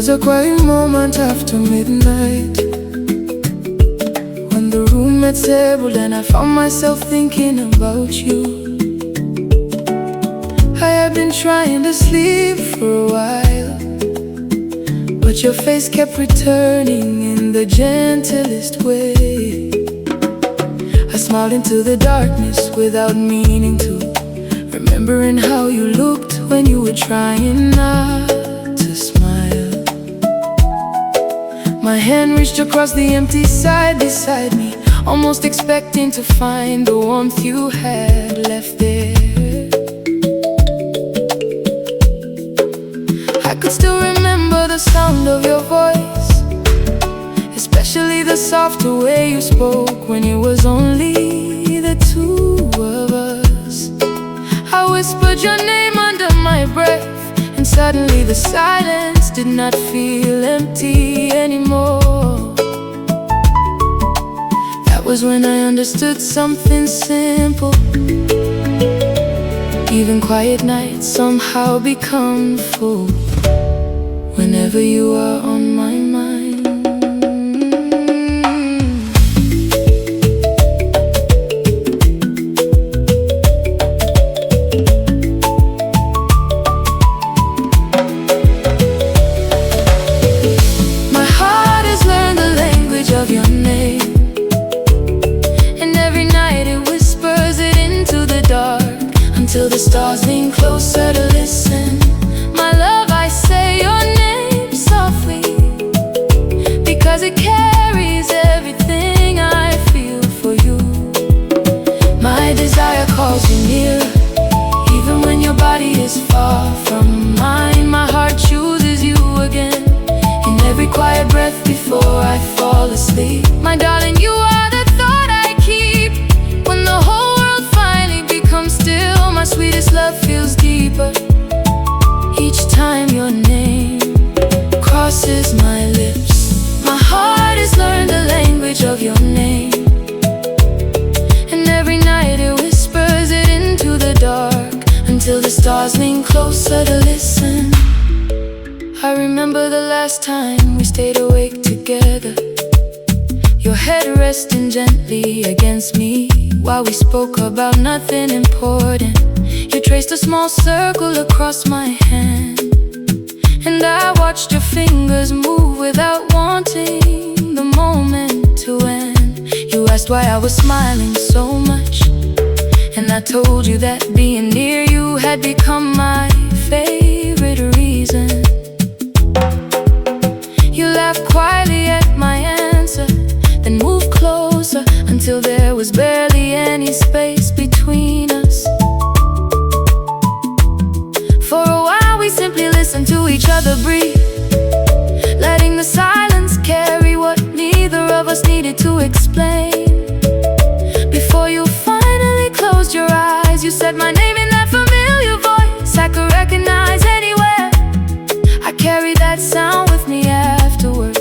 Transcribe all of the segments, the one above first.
was a quiet moment after midnight, when the room had settled and I found myself thinking about you. I had been trying to sleep for a while, but your face kept returning in the gentlest way. I smiled into the darkness without meaning to, remembering how you looked when you were trying not to smile. My hand reached across the empty side beside me, almost expecting to find the warmth you had left there. I could still remember the sound of your voice, especially the softer way you spoke when it was only the two of us. I whispered your name under my breath, and suddenly the silence did not feel empty anymore. That was when I understood something simple. Even quiet nights somehow become full whenever you are on my mind. My heart has learned the language of your name, and every night it whispers it into the dark, until the stars lean closer to listen. My love, I say your name softly, because it carries everything I feel for you. My desire calls you near, even when your body is far from mine. My heart chooses you again, in every quiet breath before I fall asleep. My darling, you are the thought I keep when the whole world finally becomes still. My sweetest love feels deeper each time your name crosses my lips. My heart has learned the language of your name, and every night it whispers it into the dark, until the stars lean closer to listen. I remember the last time we stayed awake together, your head resting gently against me while we spoke about nothing important. You traced a small circle across my hand, and I watched your fingers move without wanting the moment to end. You asked why I was smiling so much, and I told you that being near you had become my favorite reason. You laughed quietly at my answer, then moved closer until there was barely any space between us. For a while we simply listened to each other breathe, letting the silence carry what neither of us needed to explain. Before you finally closed your eyes, you said my name in that familiar voice I could recognize anywhere. I carry that sound with me afterward,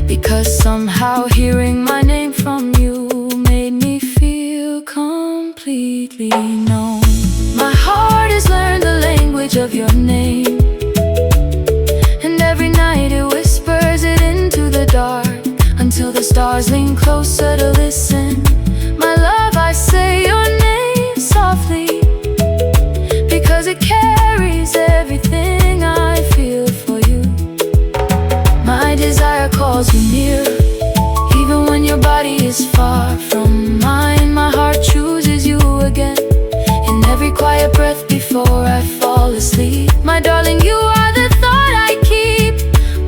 because somehow hearing my name from you made me feel completely known. My heart has learned the language of your name, and every night it whispers it into the dark, until the stars lean closer to listen. My love, I say your name softly, because it carries everything I feel for you. My desire calls you near, even when your body is far from mine. My heart chooses you again, in every quiet breath before I fall asleep. My darling, you are the thought I keep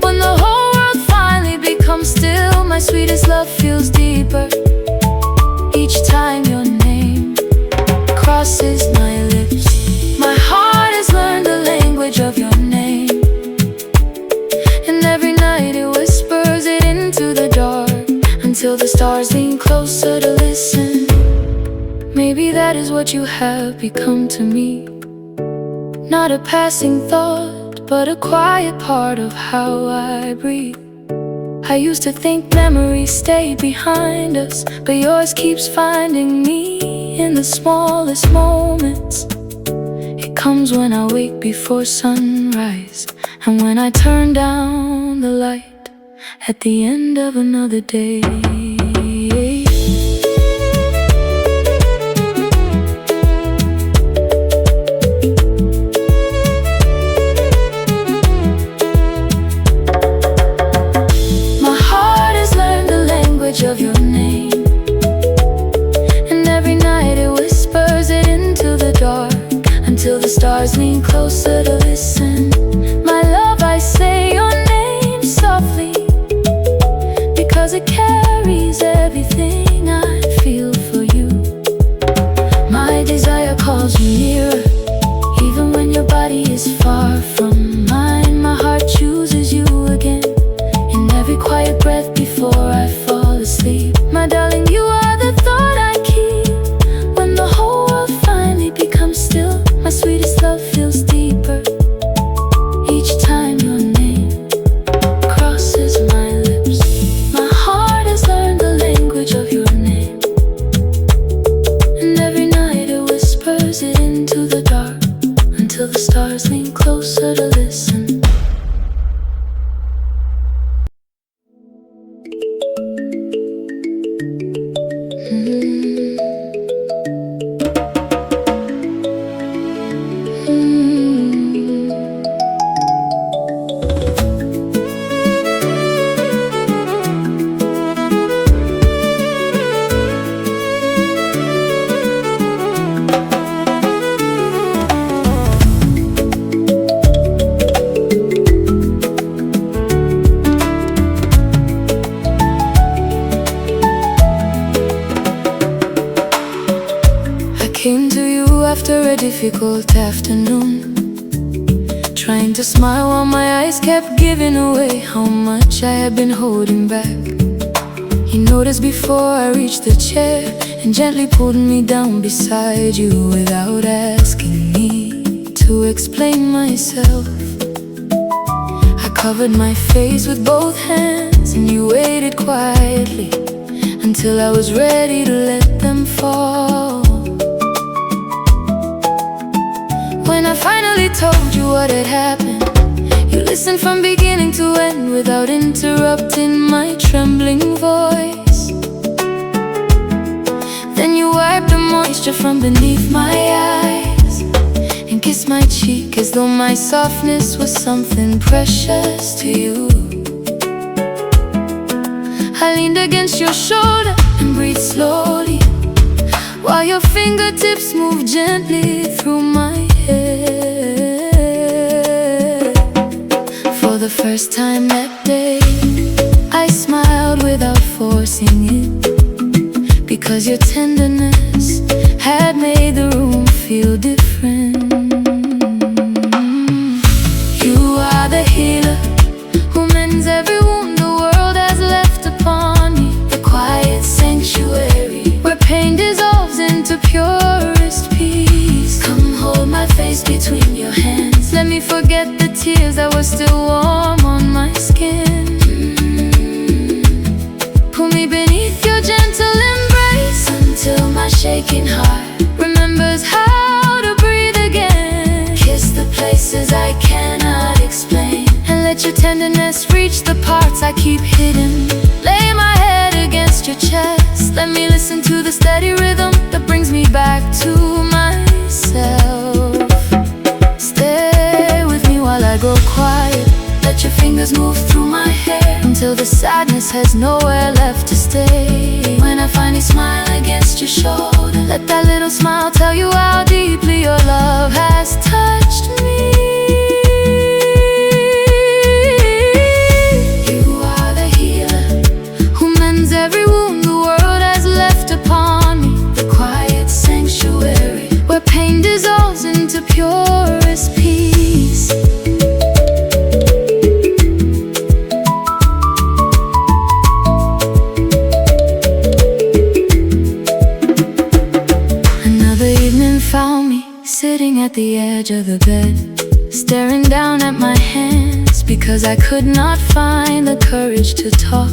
when the whole world finally becomes still. My sweetest love feels deeper each time your name crosses my lips. My heart has learned the language of your name, and every night it whispers it into the dark, until the stars lean closer to listen. Maybe that is what you have become to me, not a passing thought, but a quiet part of how I breathe. I used to think memories stayed behind us, but yours keeps finding me in the smallest moments. It comes when I wake before sunrise, And when I turn down the light at the end of another day, my heart has learned the language of your name, and every night it whispers it into the dark, until the stars lean closer to listen. My love, I say your name softly, because it carries everything I feel for you. My desire calls you nearer, even when your body is far from mine. My heart chooses you again, in every quiet breath before I fall asleep. My darling, you are the thought I keep when the whole world finally becomes still. My sweetest love feels deeper each time your name crosses my lips. My heart has learned the language of your name, and every night it whispers it into the dark, until the stars lean closer to listen. Came to you after a difficult afternoon, trying to smile while my eyes kept giving away how much I had been holding back. You noticed before I reached the chair and gently pulled me down beside you without asking me to explain myself. I covered my face with both hands, and you waited quietly until I was ready to let them fall. When I finally told you what had happened, you listened from beginning to end without interrupting my trembling voice. Then you wiped the moisture from beneath my eyes and kissed my cheek as though my softness was something precious to you. I leaned against your shoulder and breathed slowly, while your fingertips moved gently through my head. For the first time that day, I smiled without forcing it, because your tenderness had made the room feel different. You are the healer who mends every wound the world has left upon me, the quiet sanctuary where pain dissolves into purest peace. Come hold my face between your hands, let me forget the tears that were still warm on my skin. Pull me beneath your gentle embrace until my shaking heart remembers how to breathe again. Kiss the places I cannot explain, and let your tenderness reach the parts I keep hidden. Lay my head against your chest, let me listen to the steady rhythm that brings me back to myself. Stay with me while I grow quiet, let your fingers move through my hair until the sadness has nowhere left to stay. When I finally smile against your shoulder, let that little smile tell you how deeply your love has touched me. You are the healer who mends every wound the world has left upon me, the quiet sanctuary where pain dissolves into purest peace. Found me sitting at the edge of the bed, staring down at my hands because I could not find the courage to talk.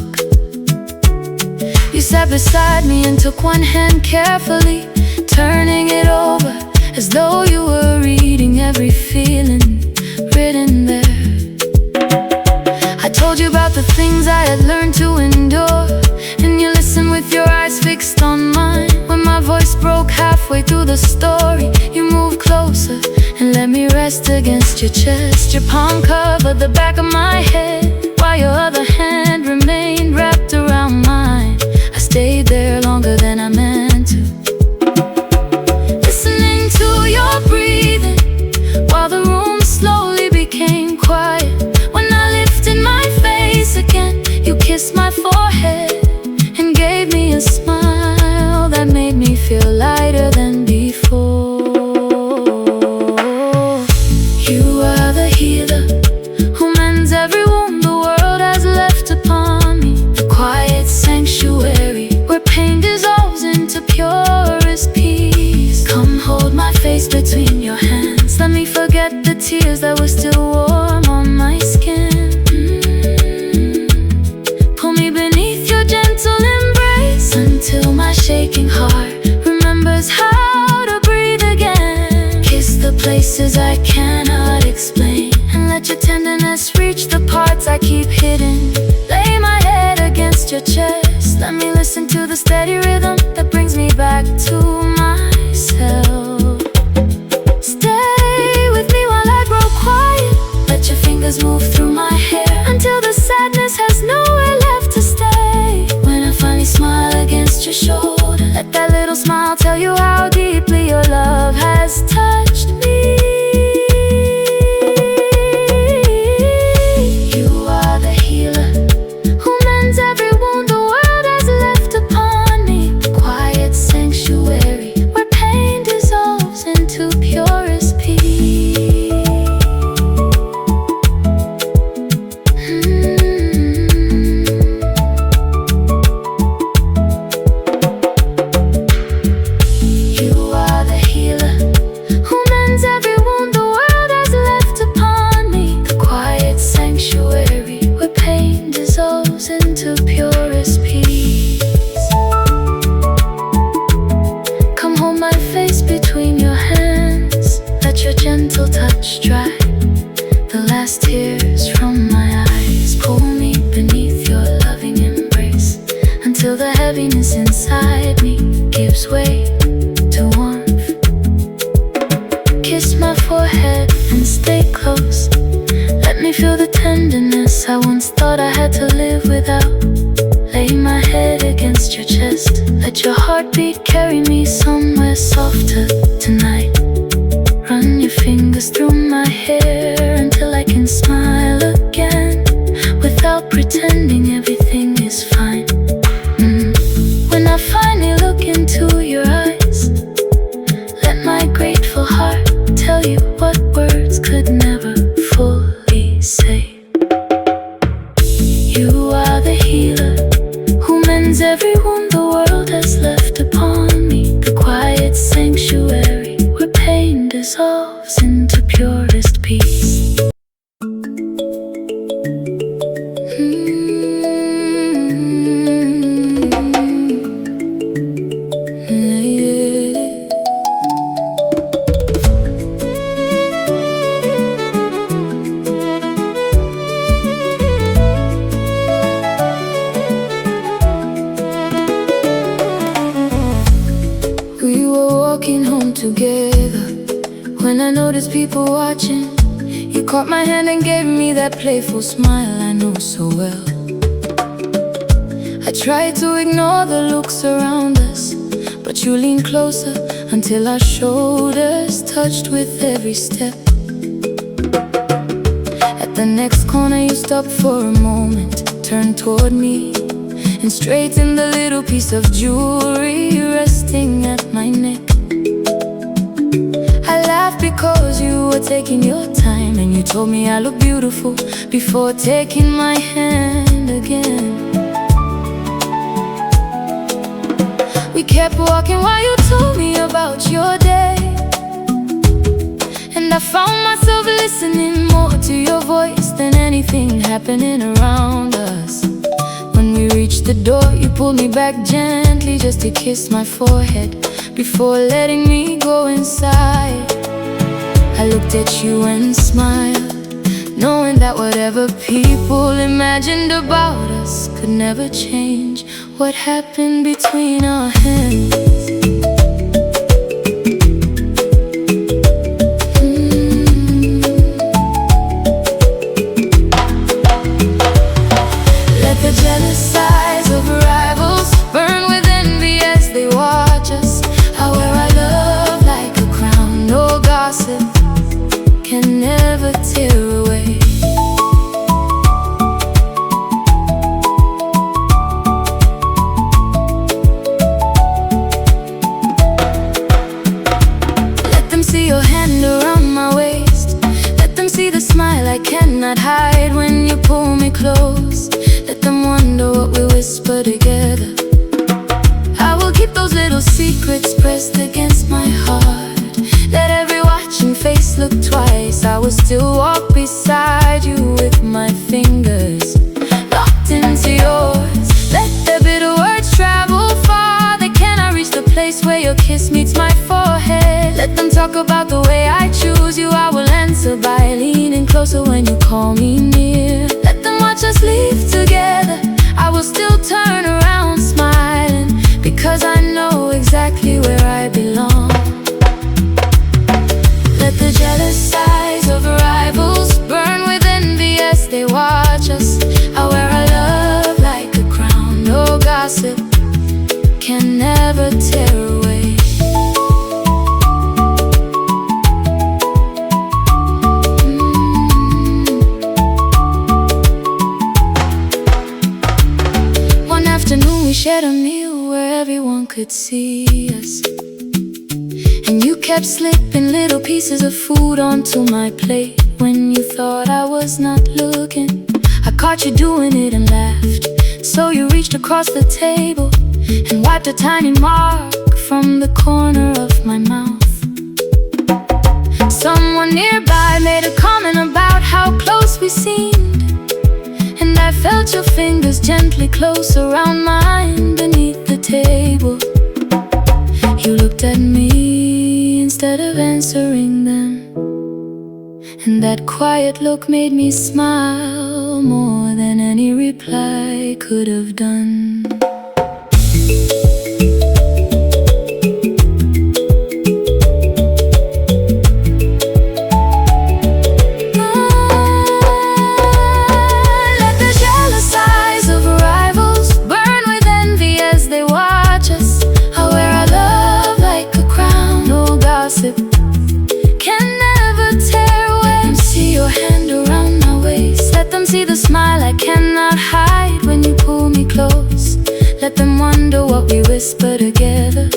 You sat beside me and took one hand carefully, turning it over as though you were reading every feeling written there. told you about the things I had learned to endure, and you listened with your eyes fixed on mine. When my voice broke halfway through the story, you moved closer and let me rest against your chest. Your palm covered the back of my head, while your other hand remained wrapped around mine. I stayed there longer than I meant to, listening to your breathing while the room slowly became quiet. When I lifted my face again, you kissed my forehead and gave me a smile that made me feel lighter than before. You are the healer who mends every wound the world has left upon me, the quiet sanctuary where pain dissolves into purest peace. Come hold my face between your hands, let me forget the tears that were still warm on my skin. Pull me beneath your gentle embrace until my shaking heart remembers how to breathe again. Kiss the places I cannot explain, and let your tenderness reach the parts I keep hidden. Lay my head against your chest, let me listen to the steady rhythm that brings me back to myself. Stay with me while I grow quiet, let your fingers move through my hair until the sadness has nowhere left to stay. When I finally smile against your shoulder, let that little smile tell you how deeply your love has touched me. You are the healer who mends every wound the world has left upon me, the quiet sanctuary where pain dissolves into purest peace. You are the healer who mends every wound the world has left upon me, the quiet sanctuary where pain dissolves into purest peace. Come hold my face between your hands, let your gentle touch dry the last tears from my eyes. Pull me beneath your loving embrace until the heaviness inside me gives way to warmth. Kiss my forehead and stay close, let me feel the tenderness I once thought I had to live without. Lay my head against your chest, let your heartbeat carry me somewhere softer tonight. Run your fingers through my hair until I can smile again without pretending everything is fine. When I finally look into your eyes, let my grateful heart tell you what words could never fully say. You are the healer who mends every wound the world has left upon me, the quiet sanctuary where pain dissolves into purest peace. We were walking home together when I noticed people watching. You caught my hand and gave me that playful smile I know so well. I tried to ignore the looks around us, but you leaned closer until our shoulders touched with every step. At the next corner you stopped for a moment, turned toward me and straightened the little piece of jewelry resting at my neck. I laughed because you were taking your time, and you told me I look beautiful before taking my hand again. We kept walking while you told me about your day, and I found myself listening more to your voice than anything happening around us. When we reached the door, you pulled me back gently just to kiss my forehead before letting me go inside. I looked at you and smiled, knowing that whatever people imagined about us could never change what happened between our hands. Let the jealous eyes of rivals burn with envy as they watch us. I wear our love like a crown, no gossip can never tear away. Let them see your hand around my waist. Let them see the smile I cannot hide when you pull me close. Let them wonder what we whisper together. I will keep those little secrets pressed against my heart. Let every watching face look twice. I will still walk beside you with my fingers locked into yours. Let the bitter words travel far. They cannot reach the place where your kiss meets my forehead. Let them talk about the way I choose you. I will answer by leaning closer when you call me near. Let them watch us leave together. I will still turn around smiling, because I know exactly where I belong. Let the jealous eyes of rivals burn with envy as they watch us. I wear our love like a crown, no gossip can never tear away. One afternoon we shared a meal where everyone could see us, and you kept slipping little pieces of food onto my plate when you thought I was not looking. I caught you doing it and laughed, so you reached across the table and wiped a tiny mark from the corner of my mouth. Someone nearby made a comment about how close we seemed, and I felt your fingers gently close around mine beneath the table. You looked at me instead of answering them, and that quiet look made me smile more than any reply could have done. Let the jealous eyes of rivals burn with envy as they watch us. I wear our love like a crown, no gossip can never tear away. Let them see your hand around my waist. Let them see the smile I cannot hide when you pull me close. Let them wonder what we whisper together.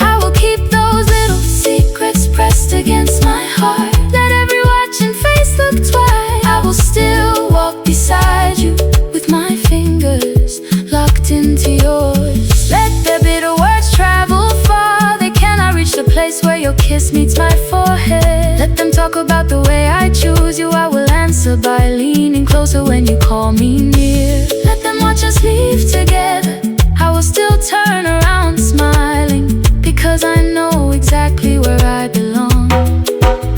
I will keep those little secrets pressed against my heart. Let every watching face look twice. I will still walk beside you with my fingers locked into yours. Let their bitter words travel far. They cannot reach the place where your kiss meets my forehead. Let them talk about the way I choose you. I will answer by leaning closer when you call me near. Let them watch us leave together. I will still turn around smiling, because I know exactly where I belong.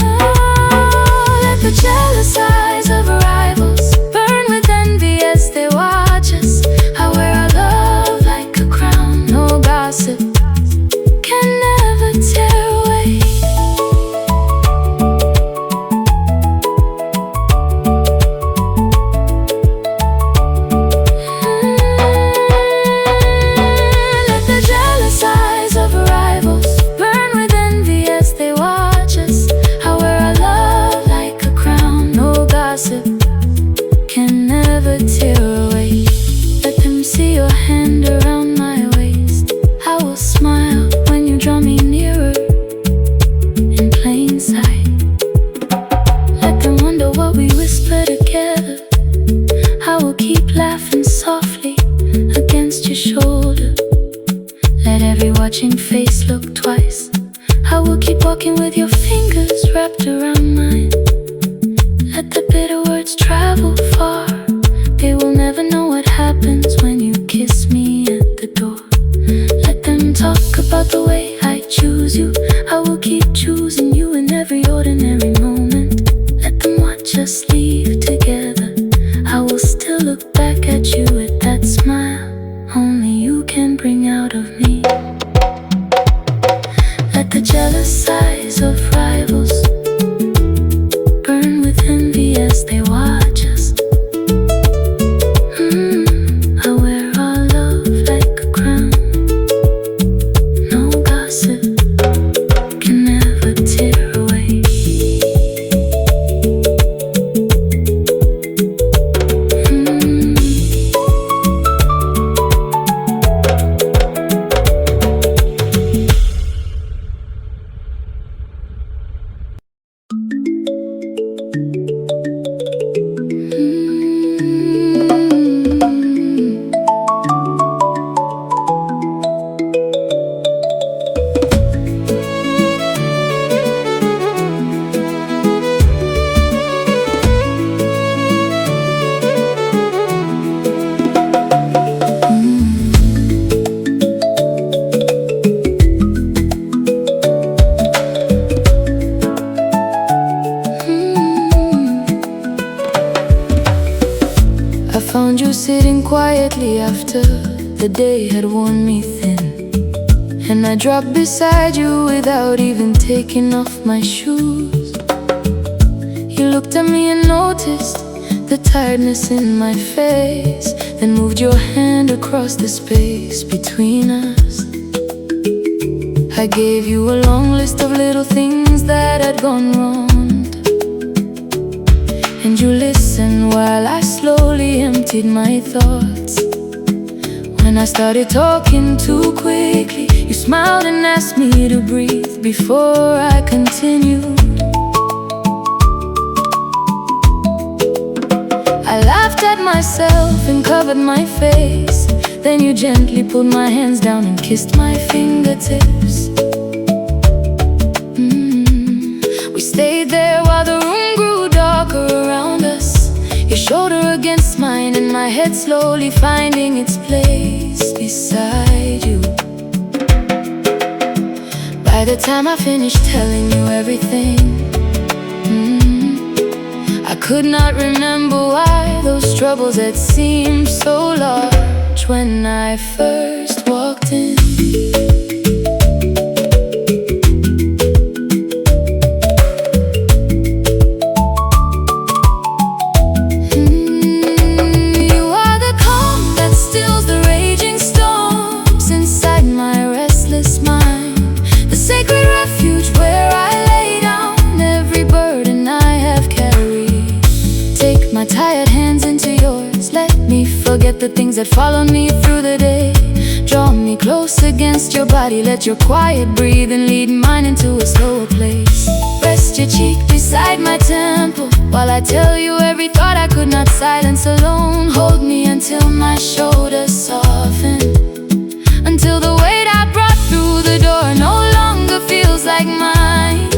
Oh, let the jealous eyes of rivals burn with envy as they watch us. I wear our love like a crown, no gossip can never tear away. Let the jealous eyes of rivals burn with envy as they watch us. I wear our love like a crown, no gossip can never tear away. Let them see your hand around my waist. I will smile when you draw me nearer in plain sight. Let them wonder what we whisper together. I will keep laughing softly against your shoulder. Let every watching face look twice. I will keep walking with your fingers wrapped around mine. Let the bitter words travel far. They will never know what happens when you kiss me at the door. Let them talk about the way I choose you. I will keep choosing you in every ordinary moment. Let them watch us leave Let the jealous eyes of rivals burn with envy as they watch us. I wear our love like a crown. No gossip can ever tear away. I found you sitting quietly after the day had worn me thin, and I dropped beside you without even taking off my shoes. You looked at me and noticed the tiredness in my face, then moved your hand across the space between us. I gave you a long list of little things that had gone wrong, and you listened while I slowly emptied my thoughts. When I started talking too quickly, you smiled and asked me to breathe before I continued. I laughed at myself and covered my face. Then you gently pulled my hands down and kissed my fingertips. We stayed there while the room grew darker around us, your shoulder against mine and my head slowly finding its place beside you. By the time I finished telling you everything, I could not remember why those troubles had seemed so large when I first walked in. Forget the things that followed me through the day. Draw me close against your body, let your quiet breathing lead mine into a slower place. Rest your cheek beside my temple while I tell you every thought I could not silence alone. Hold me until my shoulders soften, until the weight I brought through the door no longer feels like mine.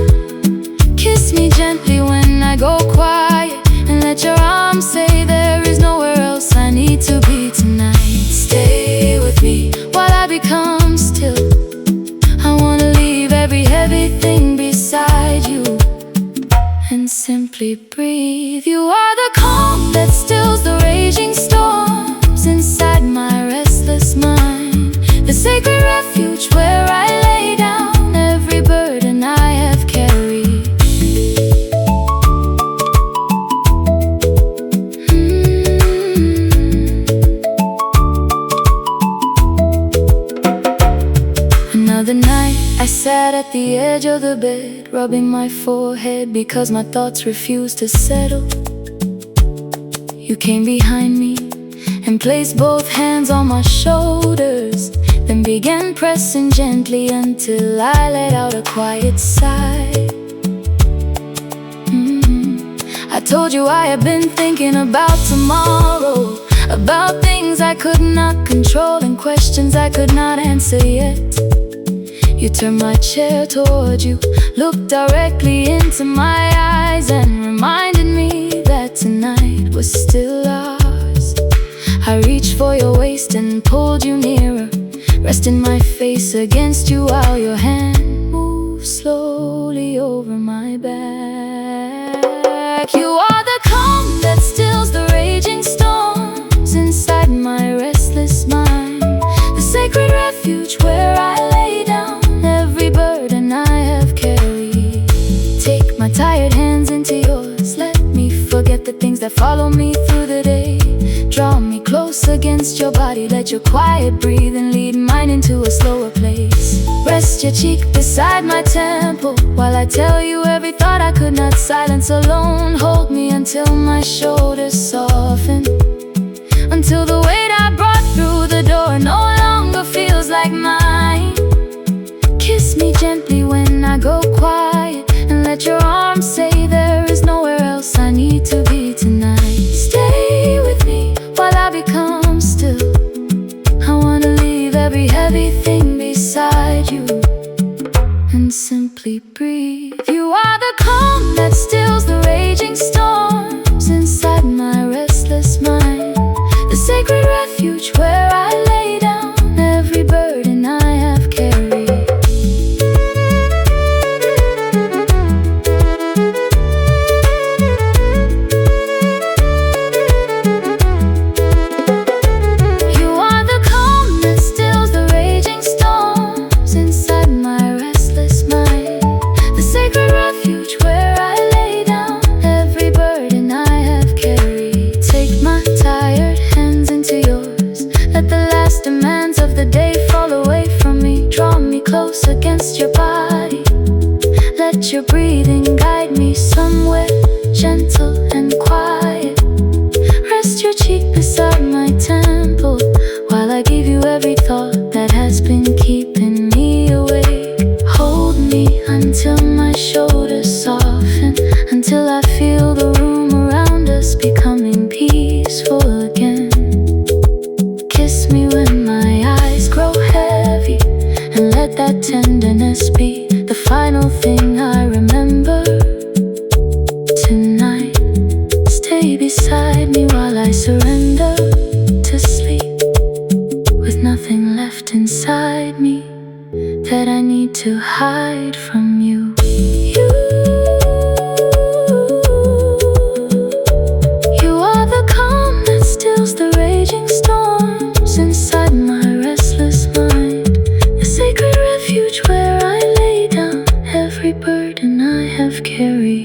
Kiss me gently when I go quiet, and let your arms say there is nowhere else I need to be tonight. Stay with me while I become still. I wanna leave every heavy thing beside you and simply breathe. You are the calm that stills the raging storms inside my restless mind, the sacred refuge where I lay down every burden I have carried. Another night, I sat at the edge of the bed, rubbing my forehead because my thoughts refused to settle. You came behind me and placed both hands on my shoulders, then began pressing gently until I let out a quiet sigh. I told you I had been thinking about tomorrow, about things I could not control and questions I could not answer yet. You turned my chair toward you, looked directly into my eyes, and reminded me that tonight was still ours. I reached for your waist and pulled you nearer, resting my face against you while your hand moved slowly over my back. You are the calm that stills the raging storms inside my restless mind, the sacred refuge where I lay down every burden I that follow me through the day. Draw me close against your body, let your quiet breathing lead mine into a slower place. Rest your cheek beside my temple while I tell you every thought I could not silence alone. Hold me until my shoulders soften, until the weight I brought through the door no longer feels like mine. Kiss me gently when I go quiet, and let your arms say there is nowhere else I need to be tonight. Stay with me while I become still. I wanna leave every heavy thing beside you and simply breathe. You are the calm that stills the raging storms inside my restless mind, the sacred refuge where I lay down every burden I have carried. Demands of the day fall away from me. Draw me close against your body, let your breathing guide me somewhere gentle and quiet. Rest your cheek beside my temple while I give you every thought that has been keeping me awake. Hold me until my shoulders soften, until I feel the room around us becoming peaceful again. Kiss me when my eyes grow heavy, and let that tenderness be the final thing I remember tonight. Stay beside me while I surrender to sleep, with nothing left inside me that I need to hide from you. You are the calm that stills the raging storms inside my restless mind, the sacred refuge where I lay down every burden I have carried.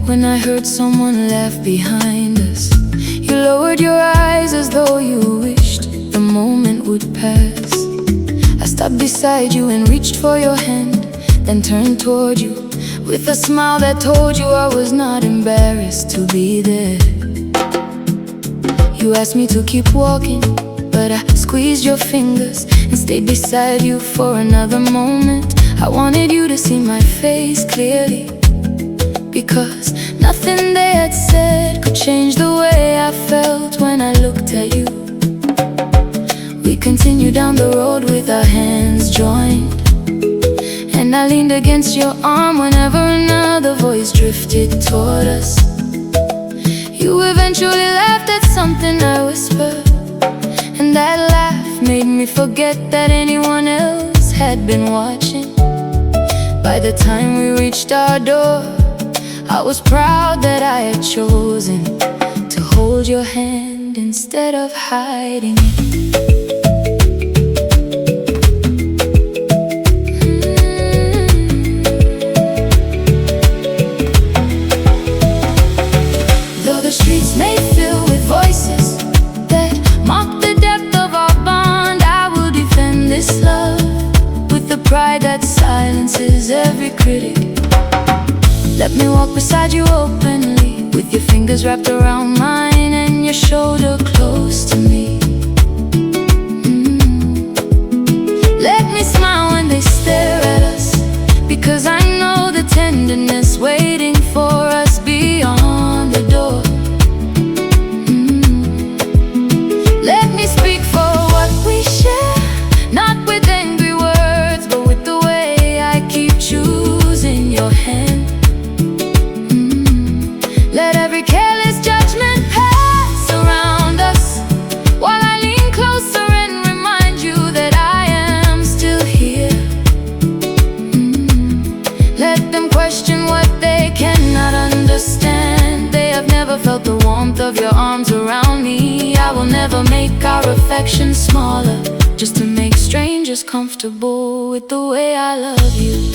When I heard someone laugh behind us, you lowered your eyes as though you wished the moment would pass. I stopped beside you and reached for your hand, then turned toward you with a smile that told you I was not embarrassed to be there. You asked me to keep walking, but I squeezed your fingers and stayed beside you for another moment. I wanted you to see my face clearly, because nothing they had said could change the way I felt when I looked at you. We continued down the road with our hands joined, and I leaned against your arm whenever another voice drifted toward us. You eventually laughed at something I whispered, and that laugh made me forget that anyone else had been watching. By the time we reached our door, I was proud that I had chosen to hold your hand instead of hiding it. Though the streets may fill with voices that mock the depth of our bond, I will defend this love with the pride that silences every critic. Let me walk beside you openly, with your fingers wrapped around mine and your shoulder close to me. Let me smile when they stare at us, because I know the tenderness waiting for us beyond the door. Let me speak they cannot understand. They have never felt the warmth of your arms around me. I will never make our affection smaller, just to make strangers comfortable with the way I love you.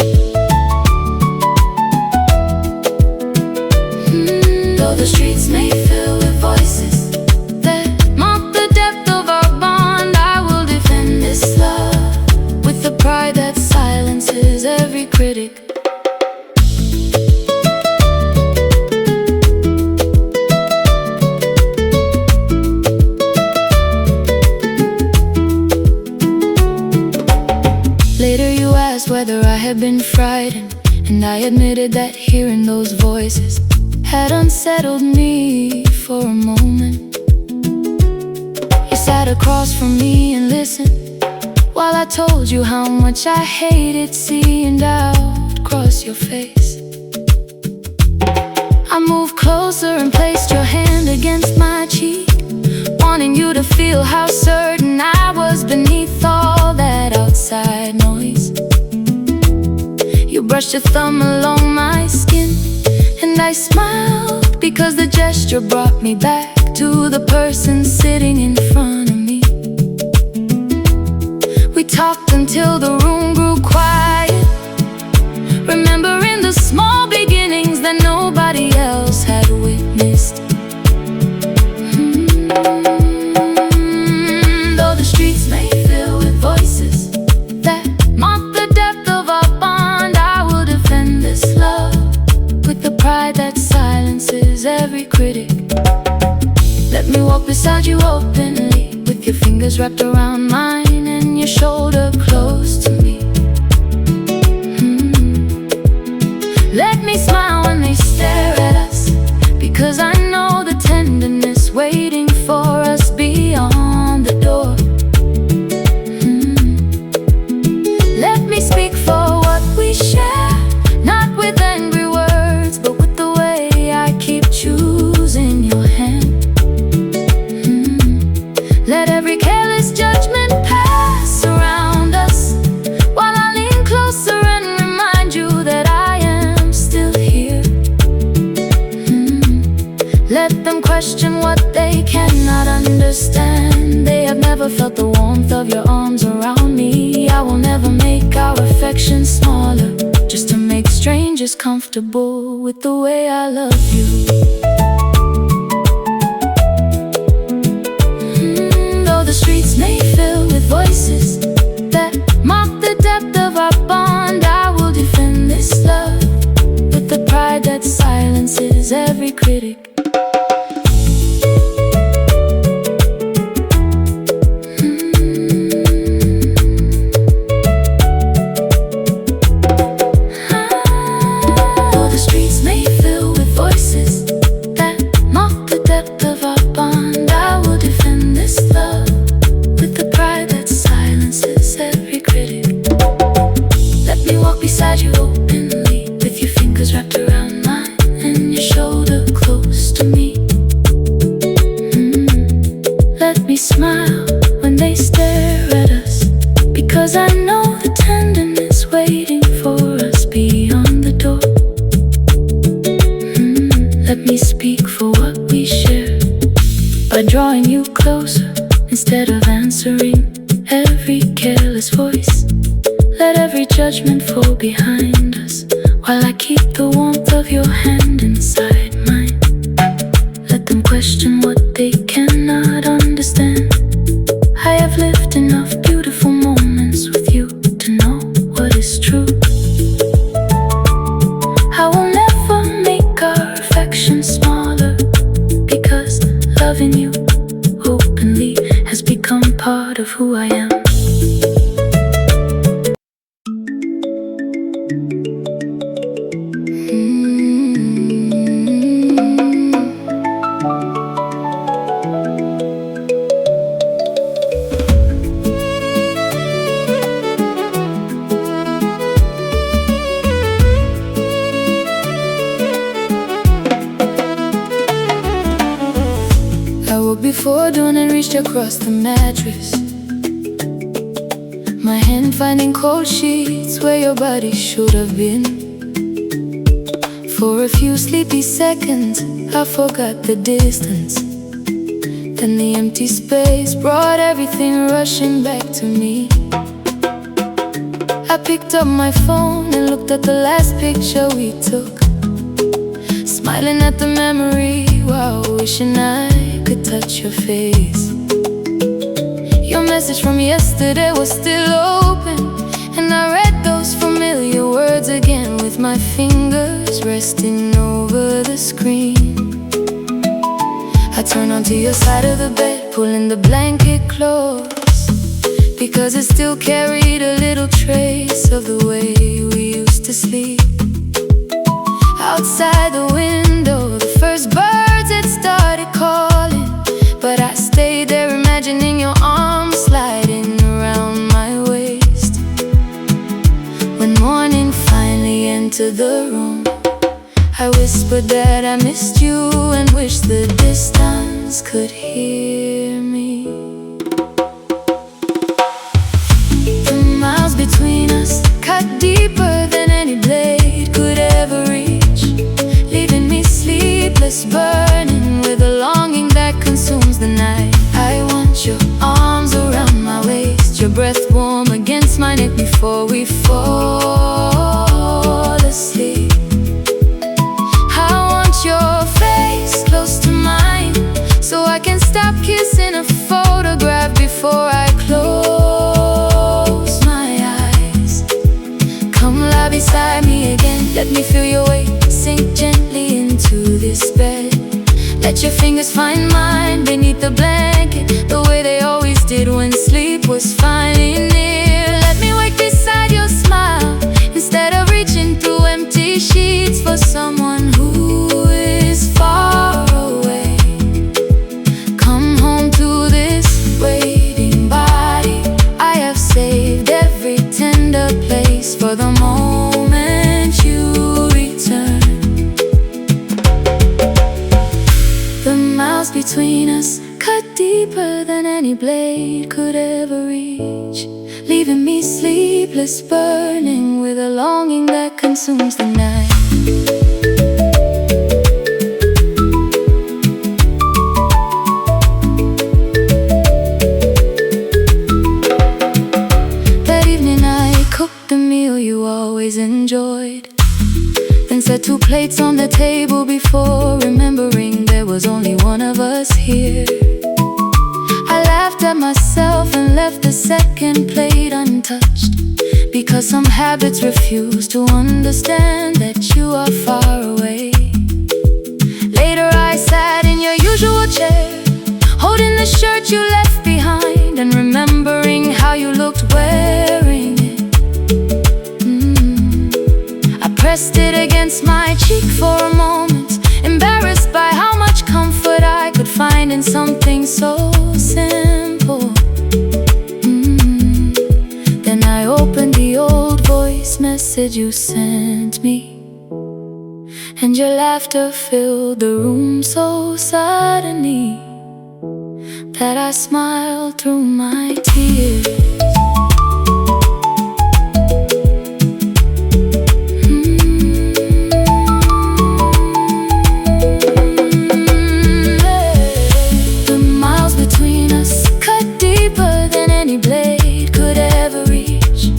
Though the streets may fill with voices that mock the depth of our bond, I will defend this love with the pride that silences every critic. Later you asked whether I had been frightened, and I admitted that hearing those voices had unsettled me for a moment. You sat across from me and listened while I told you how much I hated seeing doubt cross your face. I moved closer and placed your hand against my cheek, wanting you to feel how certain I was beneath all that outside noise. You brushed your thumb along my skin, and I smiled because the gesture brought me back to the person sitting in front of me. We talked until the room grew quiet, remembering the small beginnings that nobody else had witnessed. Though the streets may fill with voices that mock the depth of our bond, I will defend this love with the pride that silences every critic. Let me walk beside you openly, with your fingers wrapped around mine and your shoulder close to me. Let me smile when they stare at us, because I know the tenderness waiting for us beyond the door. Let me speak for what we share, not with angry words, but with the way I keep choosing your hand. Let every careless judgment pass around us, while I lean closer and remind you that I am still here. Let them question what they cannot understand. They have never felt the warmth of your arms around me. I will never make our affection smaller, just to make strangers comfortable with the way I love you. Though the streets may fill with voices that mock the depth of our bond, I will defend this love with the pride that silences every critic. You openly, with your fingers wrapped around mine and your shoulder close to me. Let me smile when they stare at us, because I know the tenderness waiting for us beyond the door. Let me speak for what we share, by drawing you closer instead of answering every careless voice. Let every judgment fall behind us, while I keep the warmth of your hand inside mine. Let them question what they cannot understand. I have lived enough beautiful moments with you to know what is true. I will never make our affection smaller, because loving you openly has become part of who I am. Before dawn and reached across the mattress, my hand finding cold sheets where your body should have been. For a few sleepy seconds, I forgot the distance. Then the empty space brought everything rushing back to me. I picked up my phone and looked at the last picture we took, smiling at the memory while wishing I could touch your face. Your message from yesterday was still open, and I read those familiar words again with my fingers resting over the screen. I turned onto your side of the bed, pulling the blanket close, because it still carried a little trace of the way we used to sleep. Outside the window, the first birds had started calling, but I stayed there imagining your arms sliding around my waist. When morning finally entered the room, I whispered that I missed you and wished the distance could hear me. The miles between us cut deeper than any blade could ever reach, leaving me sleepless, burning with a longing that consumes the night. I want your arms around my waist, your breath warm against my neck before we fall asleep. I want your face close to mine, so I can stop kissing a photograph before I close my eyes. Come lie beside me again, let me feel your weight sink gently into this bed. Let your fingers find mine beneath the blanket, the way they always did when sleep was finally near. Let me wake beside your smile, instead of reaching through empty sheets for someone who is far away. Come home to this waiting body. I have saved every tender place for the moment you return. The miles between us cut deeper than any blade could ever reach, leaving me sleepless, burning with a longing that consumes the night. That evening I cooked the meal you always enjoyed, then set 2 plates on the table before remembering there was only one of us here. I laughed at myself and left the second plate untouched, because some habits refuse to understand that you are far away. Later I sat in your usual chair, holding the shirt you left behind, and remembering how you looked wearing it. I pressed it against my cheek for a moment, embarrassed by how much comfort I could find in something so simple. Then I opened the old voice message you sent me, and your laughter filled the room so suddenly that I smiled through my tears. The miles between us cut deeper than any blade could ever reach,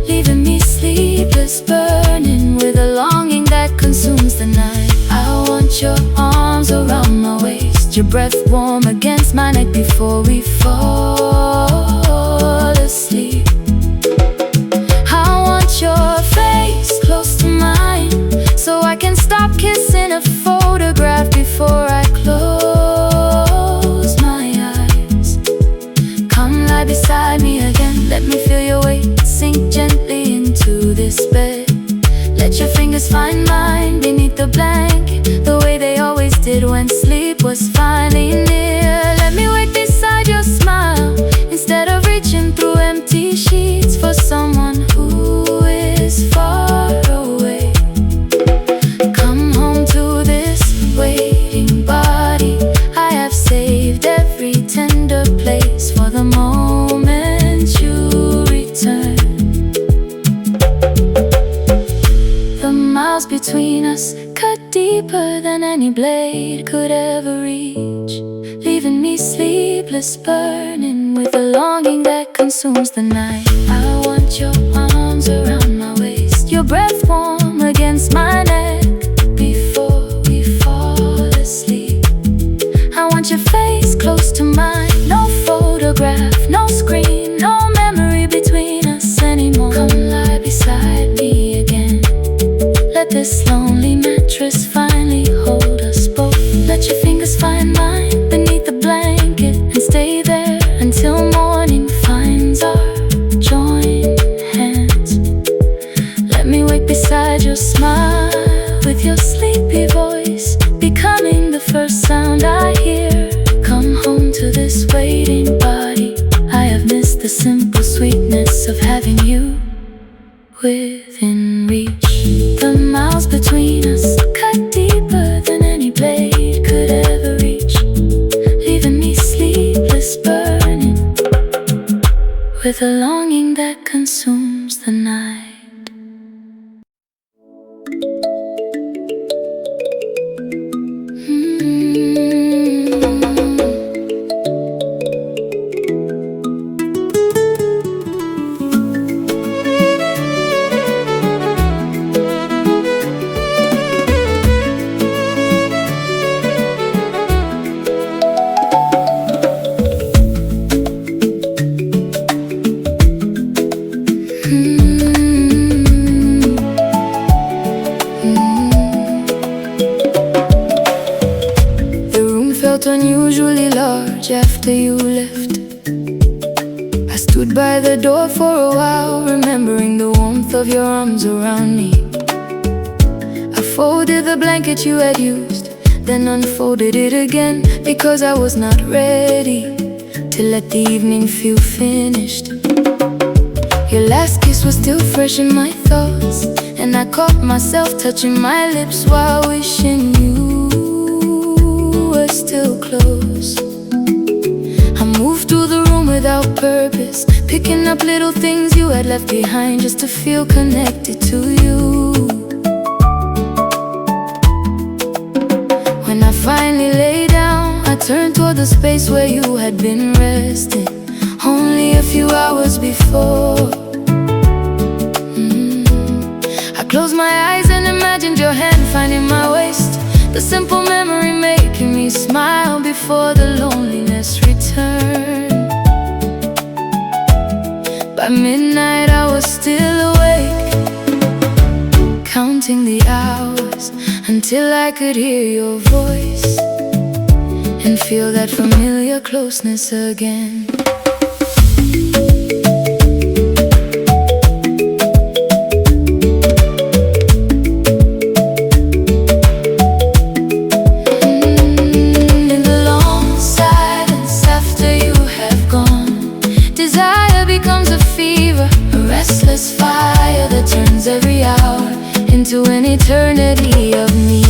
leaving me sleepless, burning with a longing that consumes the night. I want your arms around my waist, your breath warm against my neck before we fall asleep. I want your face close to mine, so I can stop kissing a photograph before I close my eyes. Come lie beside me again, let me feel your weight sink gently into this bed. Let your fingers find mine beneath the blanket, the way they always did when sleep was finally near. deeper than any blade could ever reach, leaving me sleepless, burning with a longing that consumes the night. I want your arms around my waist, your breath warm against my neck before we fall asleep. I want your face close to mine, no photograph, no screen, no memory between us anymore. Come lie beside me again. Let this lonely mattress finally hold us both. Let your fingers find mine beneath the blanket and stay there until morning finds our joined hands. Let me wake beside your smile with your sleepy voice, becoming the first sound I hear. Come home to this waiting body. I have missed the simple sweetness of having you within reach. The miles between us cut deeper than any blade could ever reach, leaving me sleepless, burning with a longing that consumes the night. Unusually large after you left. I stood by the door for a while, remembering the warmth of your arms around me. I folded the blanket you had used, then unfolded it again, because I was not ready to let the evening feel finished. Your last kiss was still fresh in my thoughts, and I caught myself touching my lips while wishing you were still close. I moved through the room without purpose, picking up little things you had left behind just to feel connected to you. When I finally lay down, I turned toward the space where you had been resting only a few hours before. I closed my eyes and imagined your hand finding my waist, the simple memory making me smile before the loneliness returned. By midnight I was still awake, counting the hours until I could hear your voice and feel that familiar closeness again. Fire that turns every hour into an eternity of me.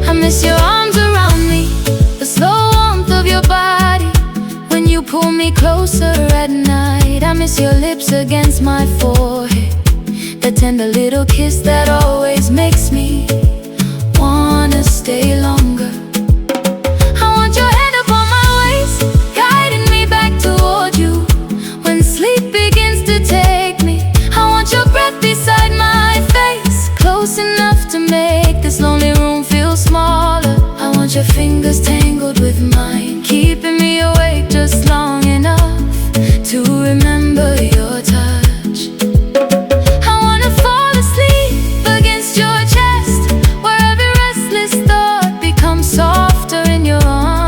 I miss your arms around me, the slow warmth of your body when you pull me closer at night. I miss your lips against my forehead, the tender little kiss that always makes me wanna stay longer. I want your hand upon my waist, guiding me back toward you when sleep begins to take me. I want your breath beside my face, close enough to make this lonely room feel smaller. I want your fingers tangled with mine, keeping me awake just long enough to remember your touch. I wanna fall asleep against your chest, where every restless thought becomes softer in your arms.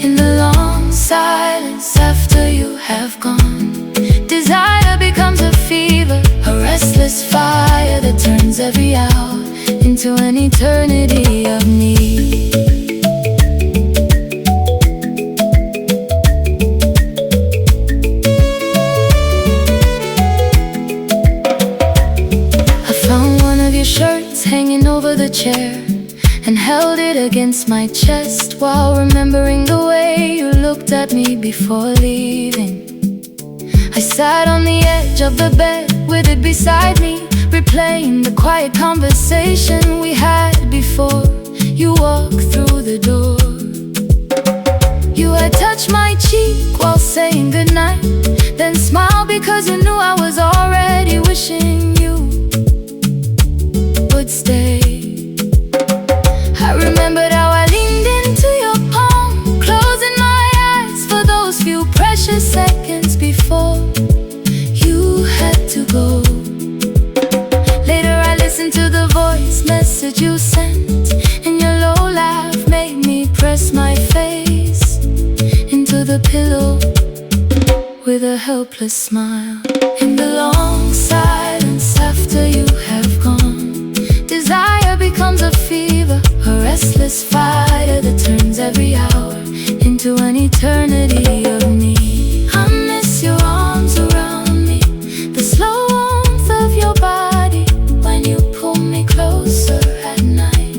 In the long silence after you have gone, desire becomes a fever, a restless fire that turns every hour into an eternity of need. Shirts hanging over the chair and held it against my chest while remembering the way you looked at me before leaving. I sat on the edge of the bed with it beside me, replaying the quiet conversation we had before you walked through the door. You had touched my cheek while saying goodnight, then smiled because you knew I was already wishing you would stay. I remembered how I leaned into your palm, closing my eyes for those few precious seconds before you had to go. Later I listened to the voice message you sent, and your low laugh made me press my face into the pillow with a helpless smile. In the long silence after you have gone, desire becomes a fever, a restless fire that turns every hour into an eternity of need. I miss your arms around me, the slow warmth of your body when you pull me closer at night.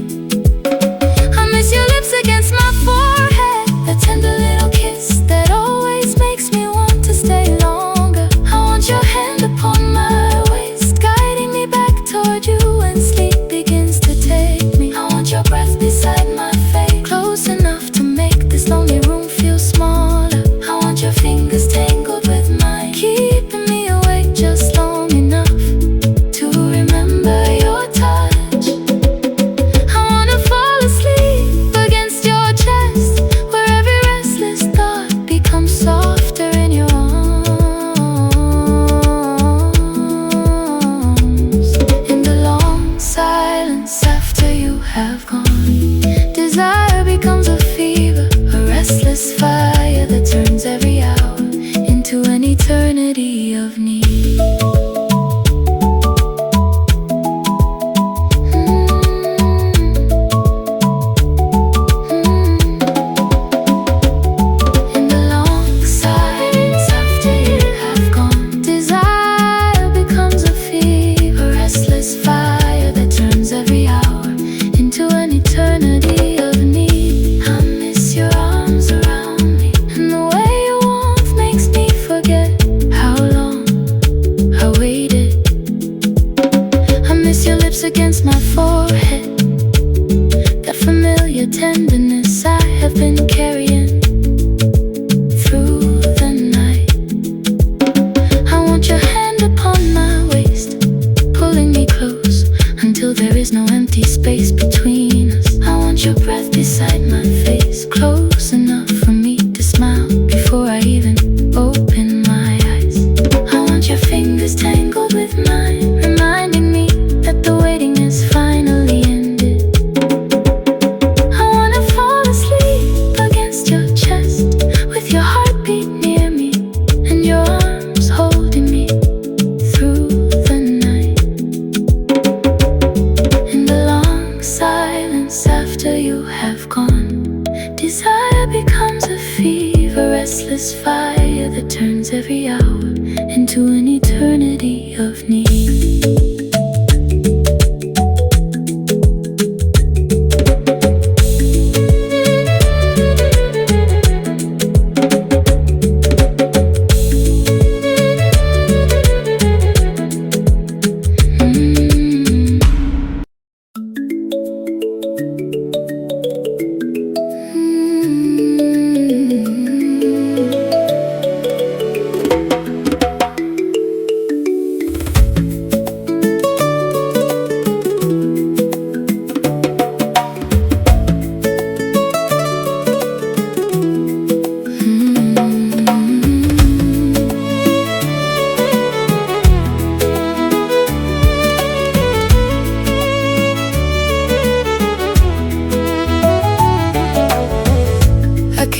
I miss your lips against my forehead, the tender little kiss that always makes me want to stay longer. I want your hand upon my waist, guiding me back toward you when sleep begins to take me. I want your breath beside my face, close enough to make this lonely room feel smaller. I want your fingers tangled with mine, keeping me awake just long enough to remember your touch. I wanna fall asleep against your chest, where every restless thought becomes softer in your arms. In the long silence after you have gone, desire becomes a fever, a restless fire that turns every hour into an eternity of need. In the long silence after you have gone, desire becomes a fever, a restless fire that turns every hour into an eternity of need. I miss your arms around me, and the way your warmth makes me forget how long I waited. I miss your lips against my forehead, that familiar tenderness I have been carrying through the night. I want your hand upon my waist, pulling me close until there is no empty space between us. I want your breath beside my face, close enough for me to smile before I even open my eyes. I want your fingers tangled with mine, reminding me that the waiting has finally ended. I wanna fall asleep against your chest, with your heartbeat near me and your arms holding me through the night. In the long silence after you have gone, desire becomes a fever, restless fire that turns every hour into an eternity of need.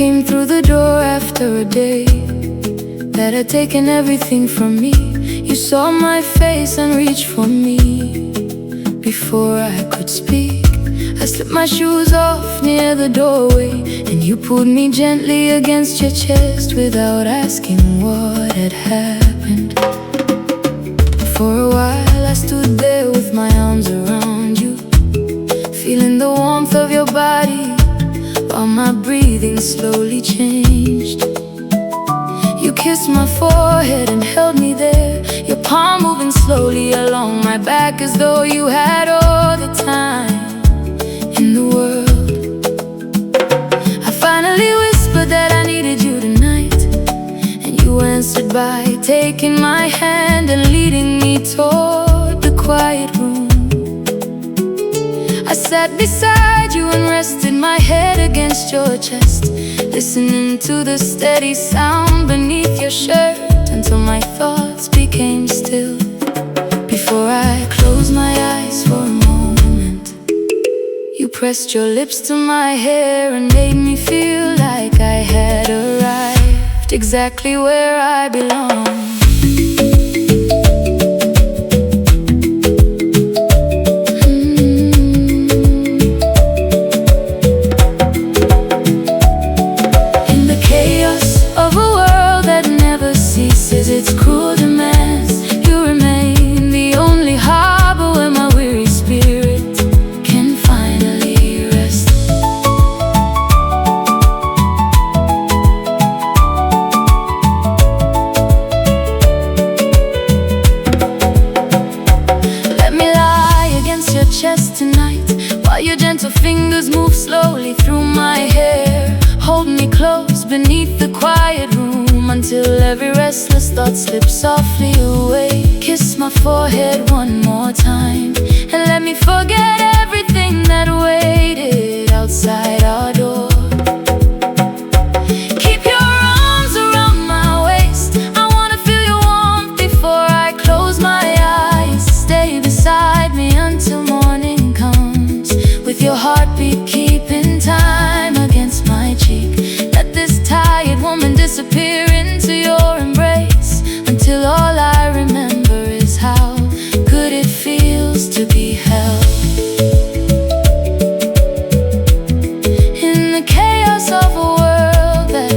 Came through the door after a day that had taken everything from me. You saw my face and reached for me. Before I could speak, I slipped my shoes off near the doorway, and you pulled me gently against your chest without asking what had happened. For a while I stood there with my arms around you, feeling the warmth of your body while my breathing slowly changed. You kissed my forehead and held me there, your palm moving slowly along my back, as though you had all the time in the world. I finally whispered that I needed you tonight, and you answered by taking my hand and leading me toward the quiet room. I sat beside you and rested my head against your chest, listening to the steady sound beneath your shirt, until my thoughts became still. Before I closed my eyes for a moment, you pressed your lips to my hair and made me feel like I had arrived exactly where I belong. Its cruel demands, you remain the only harbor where my weary spirit can finally rest. Let me lie against your chest tonight, while your gentle fingers move slowly through my hair. Hold me close beneath the quiet room, until every restless thought slips softly away. Kiss my forehead one more time, and let me forget everything that waited outside our door. Keep your arms around my waist, I wanna feel your warmth before I close my eyes. Stay beside me until morning comes, with your heartbeat keeping time against my cheek. Let this tired woman disappear into your embrace, until all I remember is how good it feels to be held. In the chaos of a world that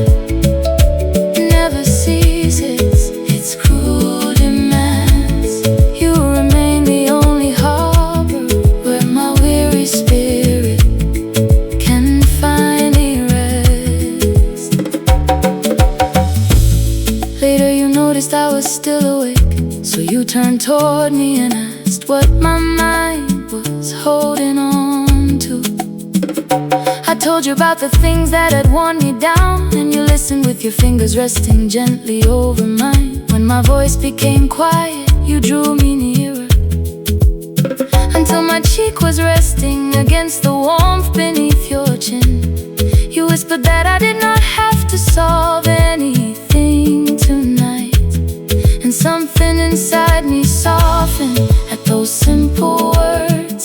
never sees its cruel demands, you remain the only harbor where my weary spirit can finally rest. Later you noticed I was still awake, so you turned toward me and asked what my mind was holding on to. I told you about the things that had worn me down, and you listened with your fingers resting gently over mine. When my voice became quiet, you drew me nearer, until my cheek was resting against the warmth beneath your chin. You whispered that I did not have to solve anything tonight, and something inside me softened at those simple words.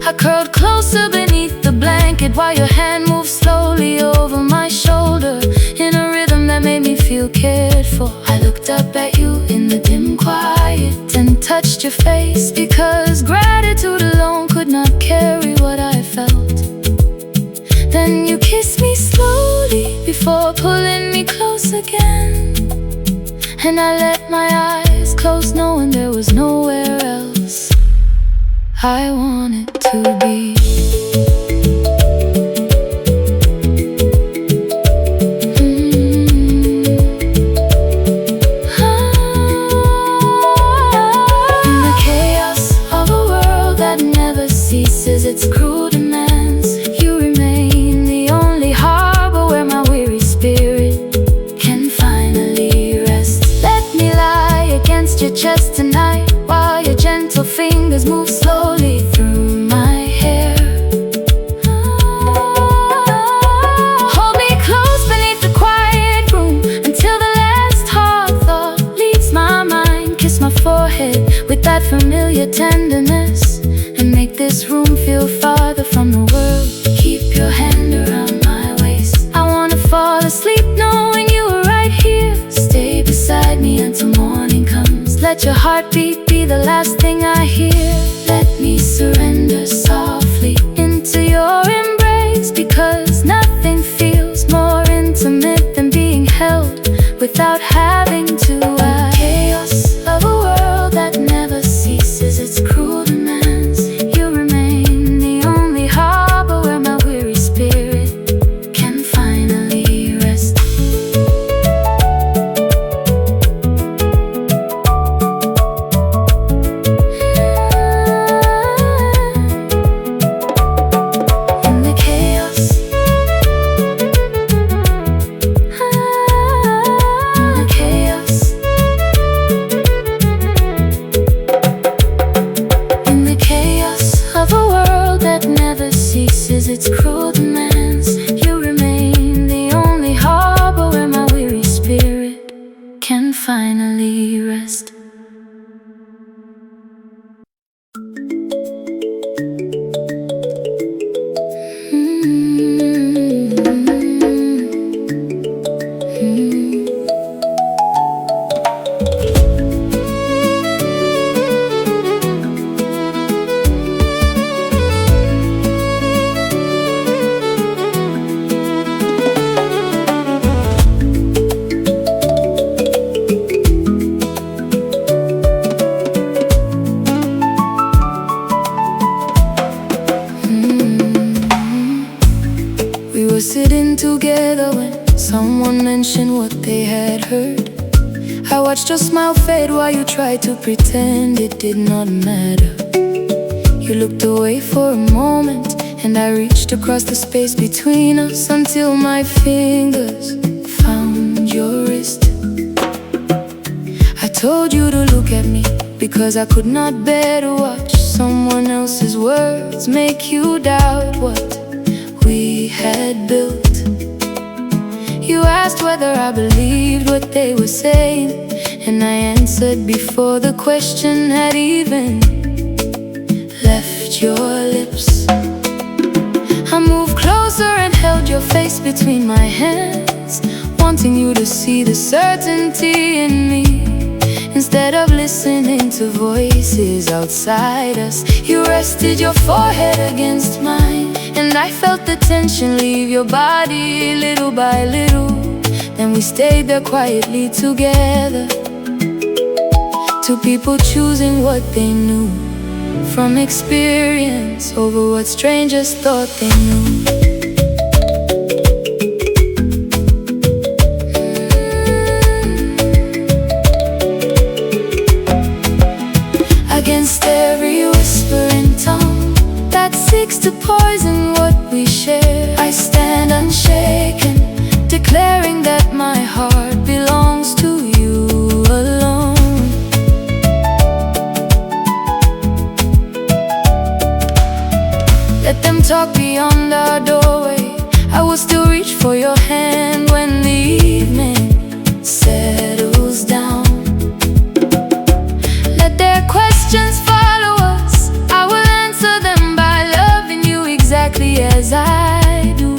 I curled closer beneath the blanket while your hand moved slowly over my shoulder, in a rhythm that made me feel cared for. I looked up at you in the dim quiet and touched your face, because gratitude alone could not carry what I felt. Then you kissed me slowly before pulling me close again, and I let my eyes close, knowing there was nowhere else I wanted to be. In the chaos of a world that never ceases its cruel demands, you remain the only harbor where my weary spirit can finally rest. Let me lie against your chest tonight, while your gentle fingers move slowly through my hair. Hold me close beneath the quiet room, until the last hard thought leaves my mind. Kiss my forehead with that familiar tenderness, and make this room feel farther from the world. Keep your hand around my waist, I wanna fall asleep knowing you were right here. Stay beside me until morning comes. Let your heartbeat be the last thing I hear. Let me surrender softly into your embrace, because nothing feels more intimate than being held without having to ask. Chaos of a world that never ceases its cruel demands, you remain the only harbor where my weary spirit romance, you remain the only harbor where my weary spirit can finally rest. We were sitting together when someone mentioned what they had heard. I watched your smile fade while you tried to pretend it did not matter. You looked away for a moment, and I reached across the space between us until my fingers found your wrist. I told you to look at me because I could not bear to watch someone else's words make you doubt what we had built. You asked whether I believed what they were saying, and I answered before the question had even left your lips. I moved closer and held your face between my hands, wanting you to see the certainty in me. Instead of listening to voices outside us, you rested your forehead against mine, and I felt the tension leave your body little by little. Then we stayed there quietly together, two people choosing what they knew from experience over what strangers thought they knew. Against every whispering tongue that seeks to poison what we share, I stand unshaken, declaring that my heart belongs to you alone. Let them talk beyond our doorway, I will still reach for your hand when the evening settles down. Let their questions follow us, I will answer them by loving you exactly as I do.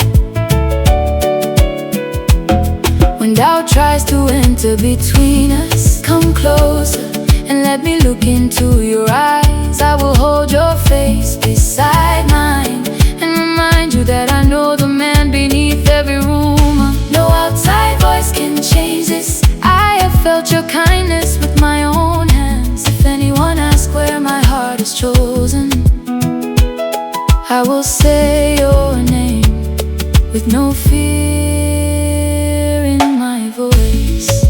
When doubt tries to enter between us, come closer and let me look into your eyes. I will hold your face beside mine and remind you that I know the man beneath every rumor. No outside voice can change this. I have felt your kindness with my own hands. If anyone asks where my heart is chosen, I will say your name with no fear in my voice.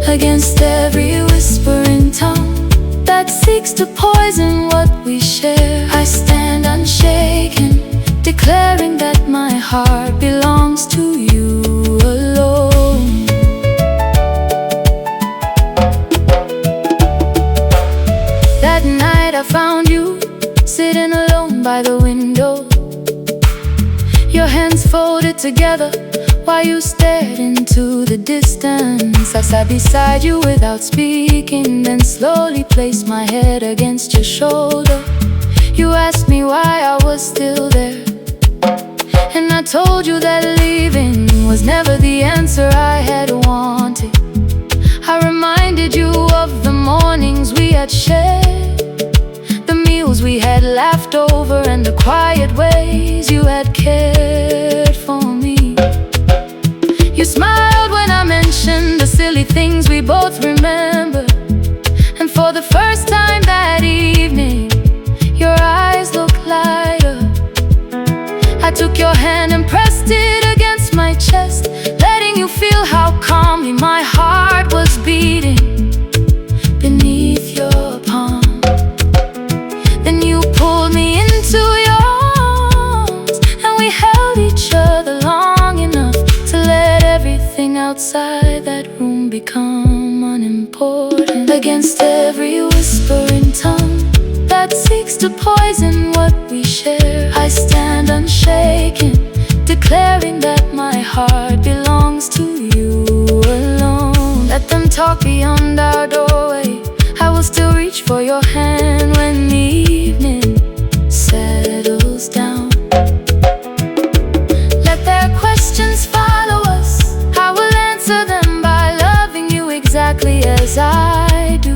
Against every whispering tongue that seeks to poison what we share, I stand unshaken, declaring that my heart belongs to you alone. That night I found you sitting alone by the window, your hands folded together while you stared into the distance. I sat beside you without speaking, then slowly placed my head against your shoulder. You asked me why I was still there, and I told you that leaving was never the answer I had wanted. I reminded you of the mornings we had shared, the meals we had laughed over, and the quiet ways you had cared for me. You smiled when I mentioned the silly things we both remember, and for the first time that evening, your eyes looked lighter. I took your hand and pressed it against my chest, letting you feel how calmly my heart was beating beneath your palm. Then you pulled me into your arms, and we held each other long enough to let everything outside that room become unimportant. Against every whispering tongue that seeks to poison what we walk beyond our doorway, I will still reach for your hand when the evening settles down. Let their questions follow us, I will answer them by loving you exactly as I do.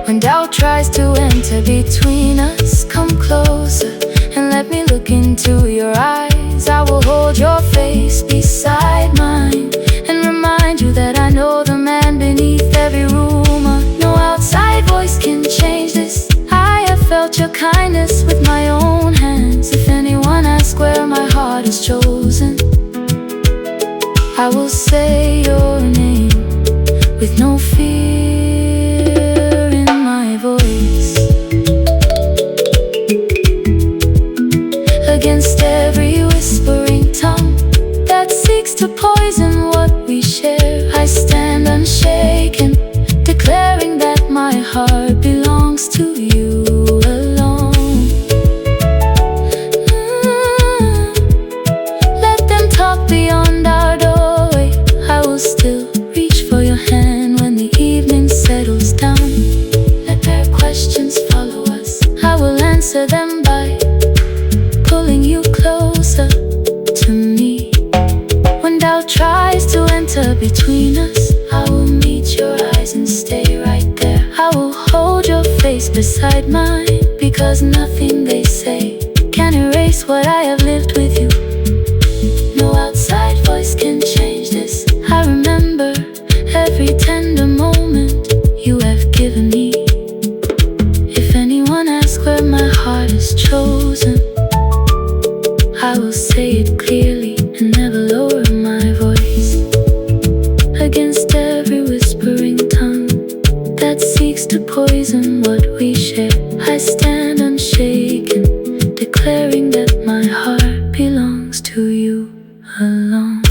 When doubt tries to enter between us, come closer and let me look into your eyes. I will hold your face beside mine and remind you that I know the man beneath every rumor. No outside voice can change this. I have felt your kindness with my own hands. If anyone asks where my heart is chosen, I will say your name with no fear in my voice. Against every whispering tongue that seeks to poison what we share, I stand unshaken, declaring that my heart belongs to you alone. Let them talk beyond our doorway, I will still reach for your hand when the evening settles down. Let their questions follow us, I will answer them by pulling you closer to me. When doubt tries to enter between us, I will meet your eyes and stay right there. I will hold your face beside mine, because nothing they say can erase what I have lived with you. No outside voice can change this. I remember every tender moment you have given me. If anyone asks where my heart is chosen, I will say it clearly and never lower my voice. Against every whispering tongue that seeks to poison what we share, I stand unshaken, declaring that my heart belongs to you alone.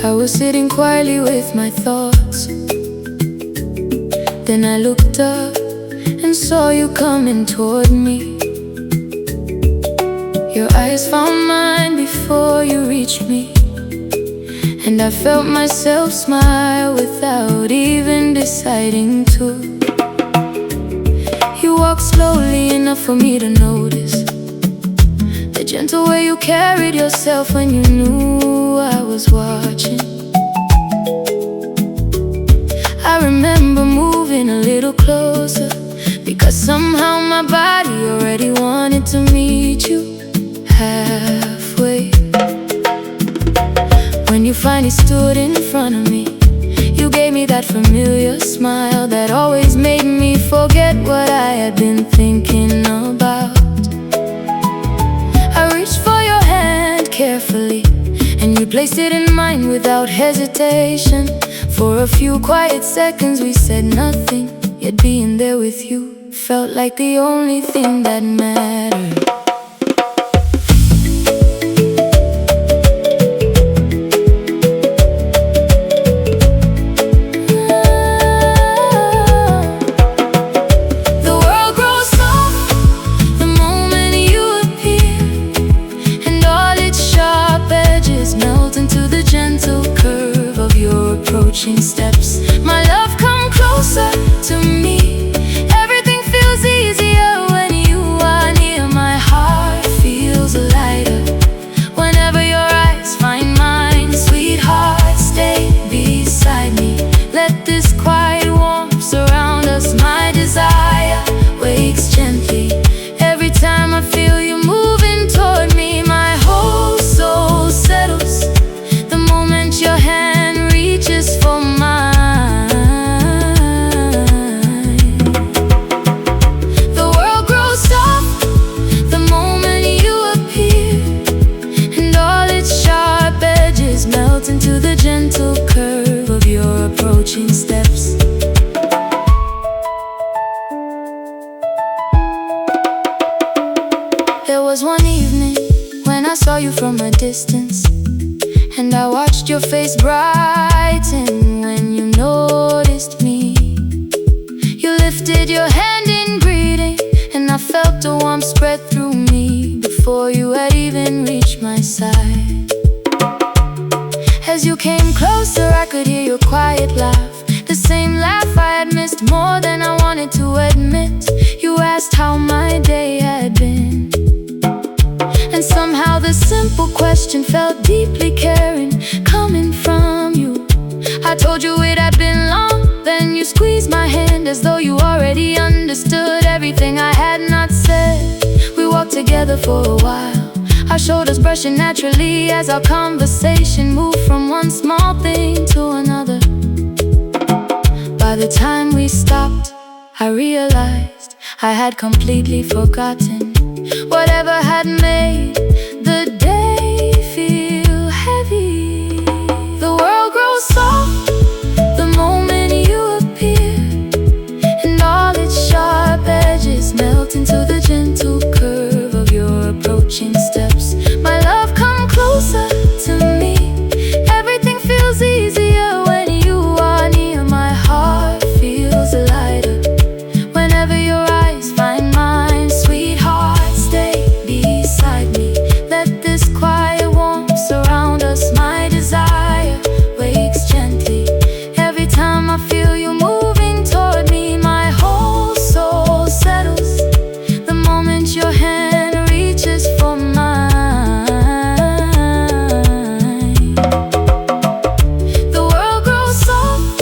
I was sitting quietly with my thoughts. Then I looked up and saw you coming toward me. Your eyes found mine before you reached me, and I felt myself smile without even deciding to. You walked slowly enough for me to notice the gentle way you carried yourself when you knew I was watching. I remember moving a little closer, because somehow my body already wanted to meet you halfway. When you finally stood in front of me, you gave me that familiar smile that always made me forget what I had been thinking about. I reached for your hand carefully, and you placed it in mine without hesitation. For a few quiet seconds we said nothing, yet being there with you felt like the only thing that mattered. Steps, my love, come closer to me. Everything feels easier when you are near. My heart face brightened when you noticed me. You lifted your hand in greeting, and I felt a warmth spread through me before you had even reached my side. As you came closer, I could hear your quiet laugh, the same laugh I had missed more than I wanted to admit. You asked how my day had been, and somehow the simple question felt deeply caring, coming from you. I told you it had been long, then you squeezed my hand as though you already understood everything I had not said. We walked together for a while, our shoulders brushing naturally as our conversation moved from one small thing to another. By the time we stopped, I realized I had completely forgotten whatever had made the day feel heavy. The world grows soft the moment you appear, and all its sharp edges melt into the gentle curve of your approaching steps. My love, come closer to me. Everything feels easier when you are near. My heart feels lighter whenever your eyes find mine. Sweetheart, stay beside me. Let this quiet warmth surround us. My desire wakes gently every time I feel you moving toward me. My whole soul settles the moment your hand reaches for mine. The world grows soft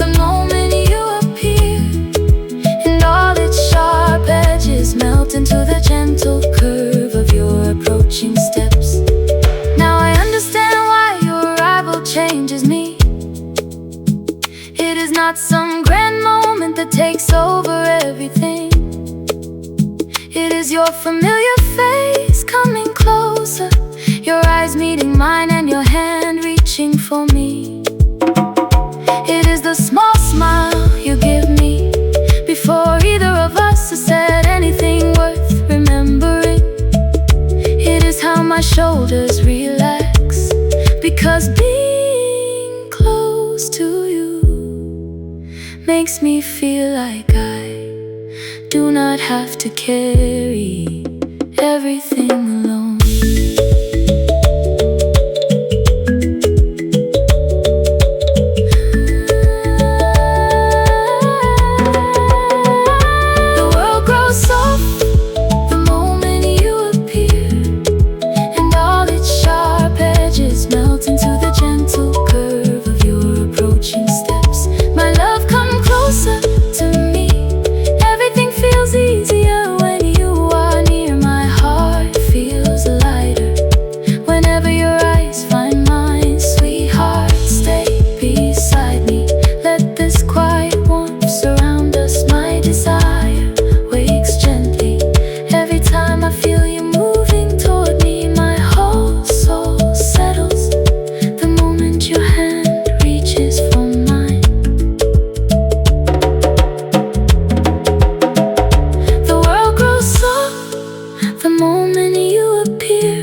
the moment you appear, and all its sharp edges melt into the gentle curve of your approaching steps. Now I understand why your arrival changes me. It is not some grand moment that takes over everything. It is your familiar face coming closer, your eyes meeting mine and your hand reaching for me. It is the small smile you give me before either of us has said anything worth remembering. It is how my shoulders relax, because being close to you makes me feel like I do not have to carry everything alone. The world grows soft the moment you appear, and all its sharp edges melt into the gentle curve of your approaching steps. My love, come closer to me. Everything feels easier when you are near. My heart feels lighter whenever your eyes find mine. Sweetheart, stay beside me. Let this quiet warmth surround us. My desire wakes gently every time I feel you moving toward me. My whole soul settles the moment your hand reaches for mine. The world grows soft the moment you appear,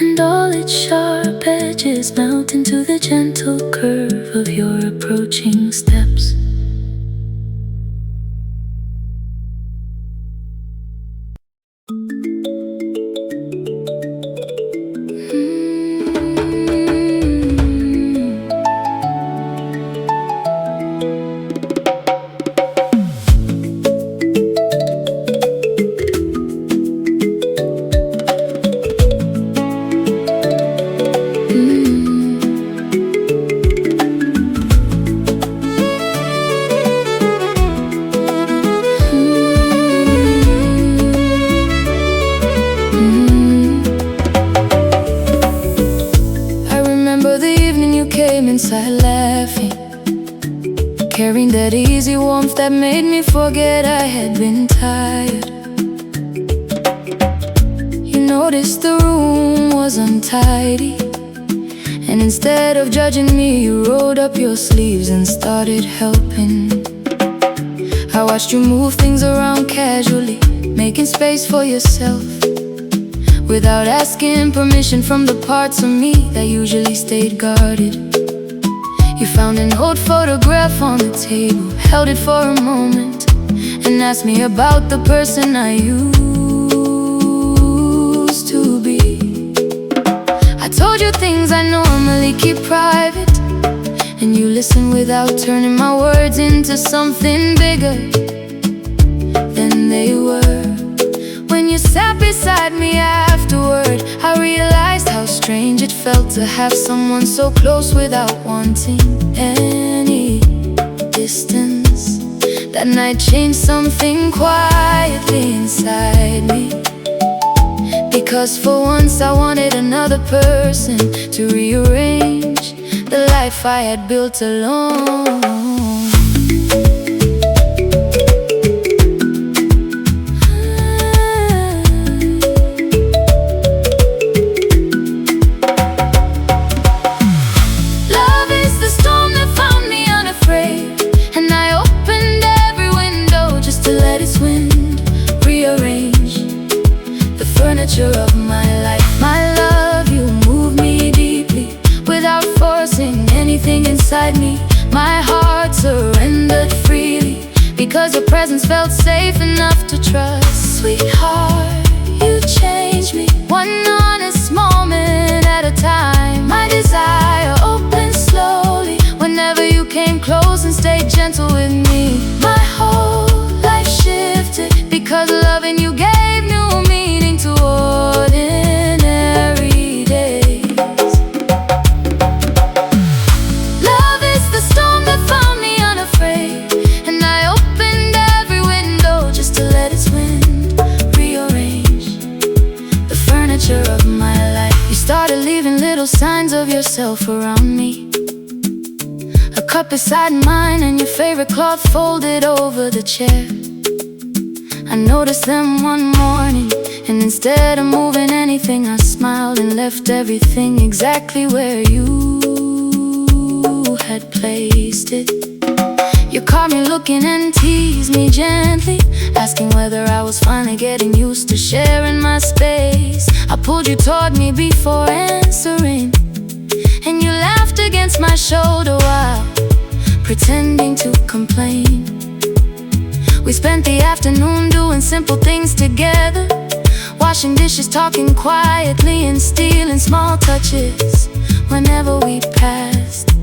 and all its sharp edges melt into the gentle curve of your approaching steps. Inside laughing, carrying that easy warmth that made me forget I had been tired. You noticed the room was untidy, and instead of judging me, you rolled up your sleeves and started helping. I watched you move things around casually, making space for yourself. without asking permission from the parts of me that usually stayed guarded. You found an old photograph on the table, held it for a moment, and asked me about the person I used to be. I told you things I normally keep private, and you listened without turning my words into something bigger than they were. When you sat beside me afterward, I realized how strange it felt to have someone so close without wanting any distance. That night changed something quietly inside me, because for once I wanted another person to rearrange the life I had built alone. Love is the storm that found me unafraid, and I opened every window just to let its wind rearrange the furniture of my life. My love, you move me deeply without forcing anything inside me. My heart surrendered freely because your presence felt safe enough to trust. Sweetheart, you changed me, one honest moment at a time. My desire opened slowly whenever you came close and stayed gentle with me. My whole life shifted because loving you gave new meaning to ordinary days. Love is the storm that found me unafraid, and I opened every window just to let its wind rearrange the furniture of my life. You started leaving little signs of yourself around me, a cup beside mine and your favorite cloth folded over the chair. I noticed them one morning, and instead of moving anything, I smiled and left everything exactly where you had placed it. You caught me looking and teased me gently, asking whether I was finally getting used to sharing my space. I pulled you toward me before answering, and you laughed against my shoulder while pretending to complain. We spent the afternoon doing simple things together, washing dishes, talking quietly, and stealing small touches whenever we passed.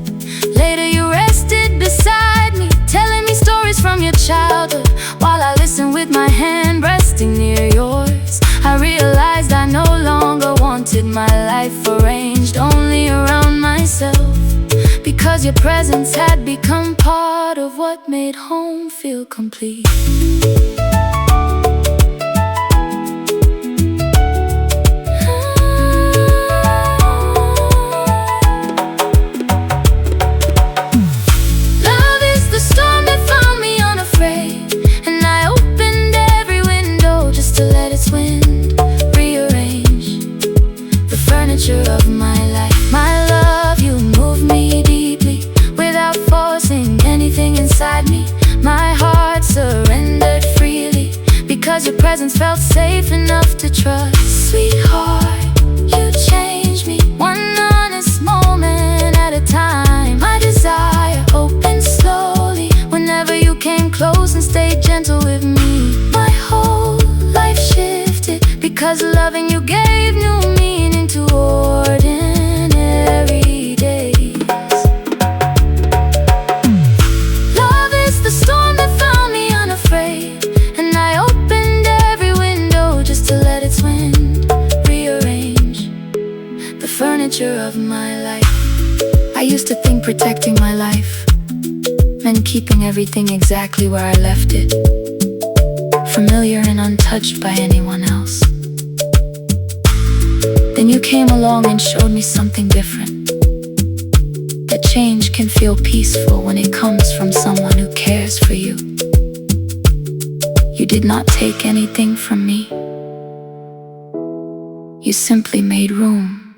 Later you rested beside me, telling me stories from your childhood, while I listened with my hand resting near yours. I realized I no longer wanted my life arranged only around myself, because your presence had become part of what made home feel complete. Love is the storm that found me unafraid, and I opened every window just to let its wind rearrange the furniture of my life. My love, you moved me deeply without forcing anything inside me. My heart surrendered freely because your presence felt safe enough to trust. Sweetheart, you changed me, one honest moment at a time. My desire opened slowly whenever you came close and stayed gentle with me. My whole life shifted because loving you gave new meaning to ordinary days. Love is the storm that found me unafraid, and I opened every window just to let its wind rearrange the furniture of my life. I used to think protecting my life meant keeping everything exactly where I left it, familiar and untouched by anyone else. Then you came along and showed me something different, that change can feel peaceful when it comes from someone who cares for you. You did not take anything from me. You simply made room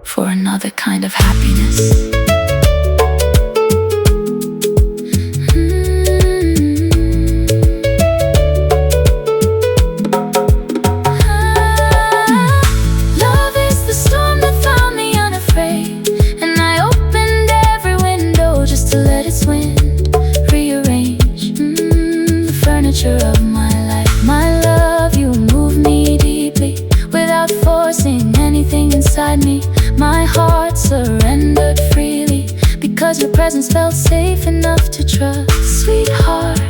for another kind of happiness. safe enough to trust. Sweetheart,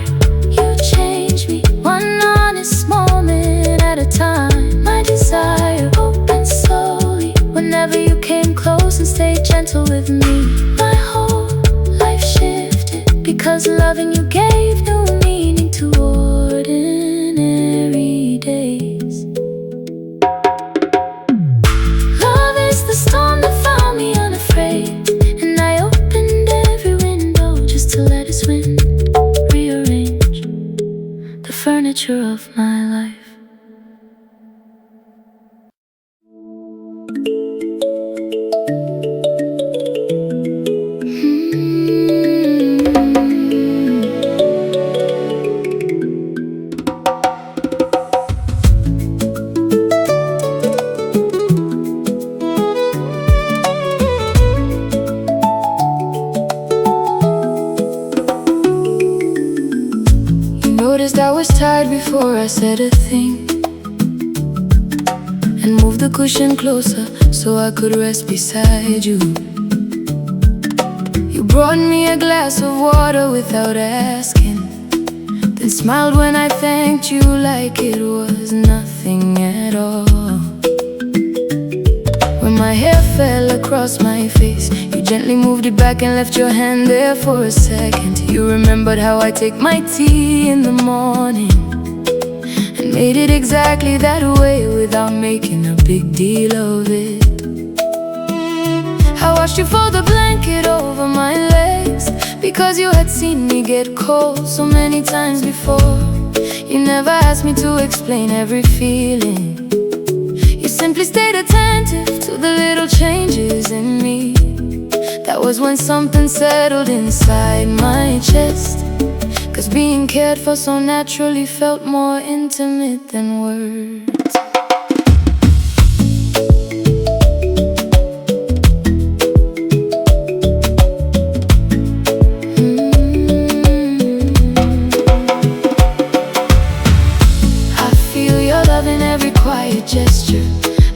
you changed me, one honest moment at a time. My desire opened slowly whenever you came close and stayed gentle with me. My whole life shifted because loving you gave new meaning to ordinary days. Love is the storm that found me unafraid, and I opened every window just to let its wind rearrange the furniture of my life. Noticed I was tired before I said a thing, and moved the cushion closer so I could rest beside you. You brought me a glass of water without asking, then smiled when I thanked you like it was nothing at all. When my hair fell across my face, you gently moved it back and left your hand there for a second. You remembered how I take my tea in the morning, and made it exactly that way without making a big deal of it. I watched you fold the blanket over my legs because you had seen me get cold so many times before. You never asked me to explain every feeling. You simply stayed attentive to the little changes in me. That was when something settled inside my chest, 'cause being cared for so naturally felt more intimate than words. I feel your love in every quiet gesture,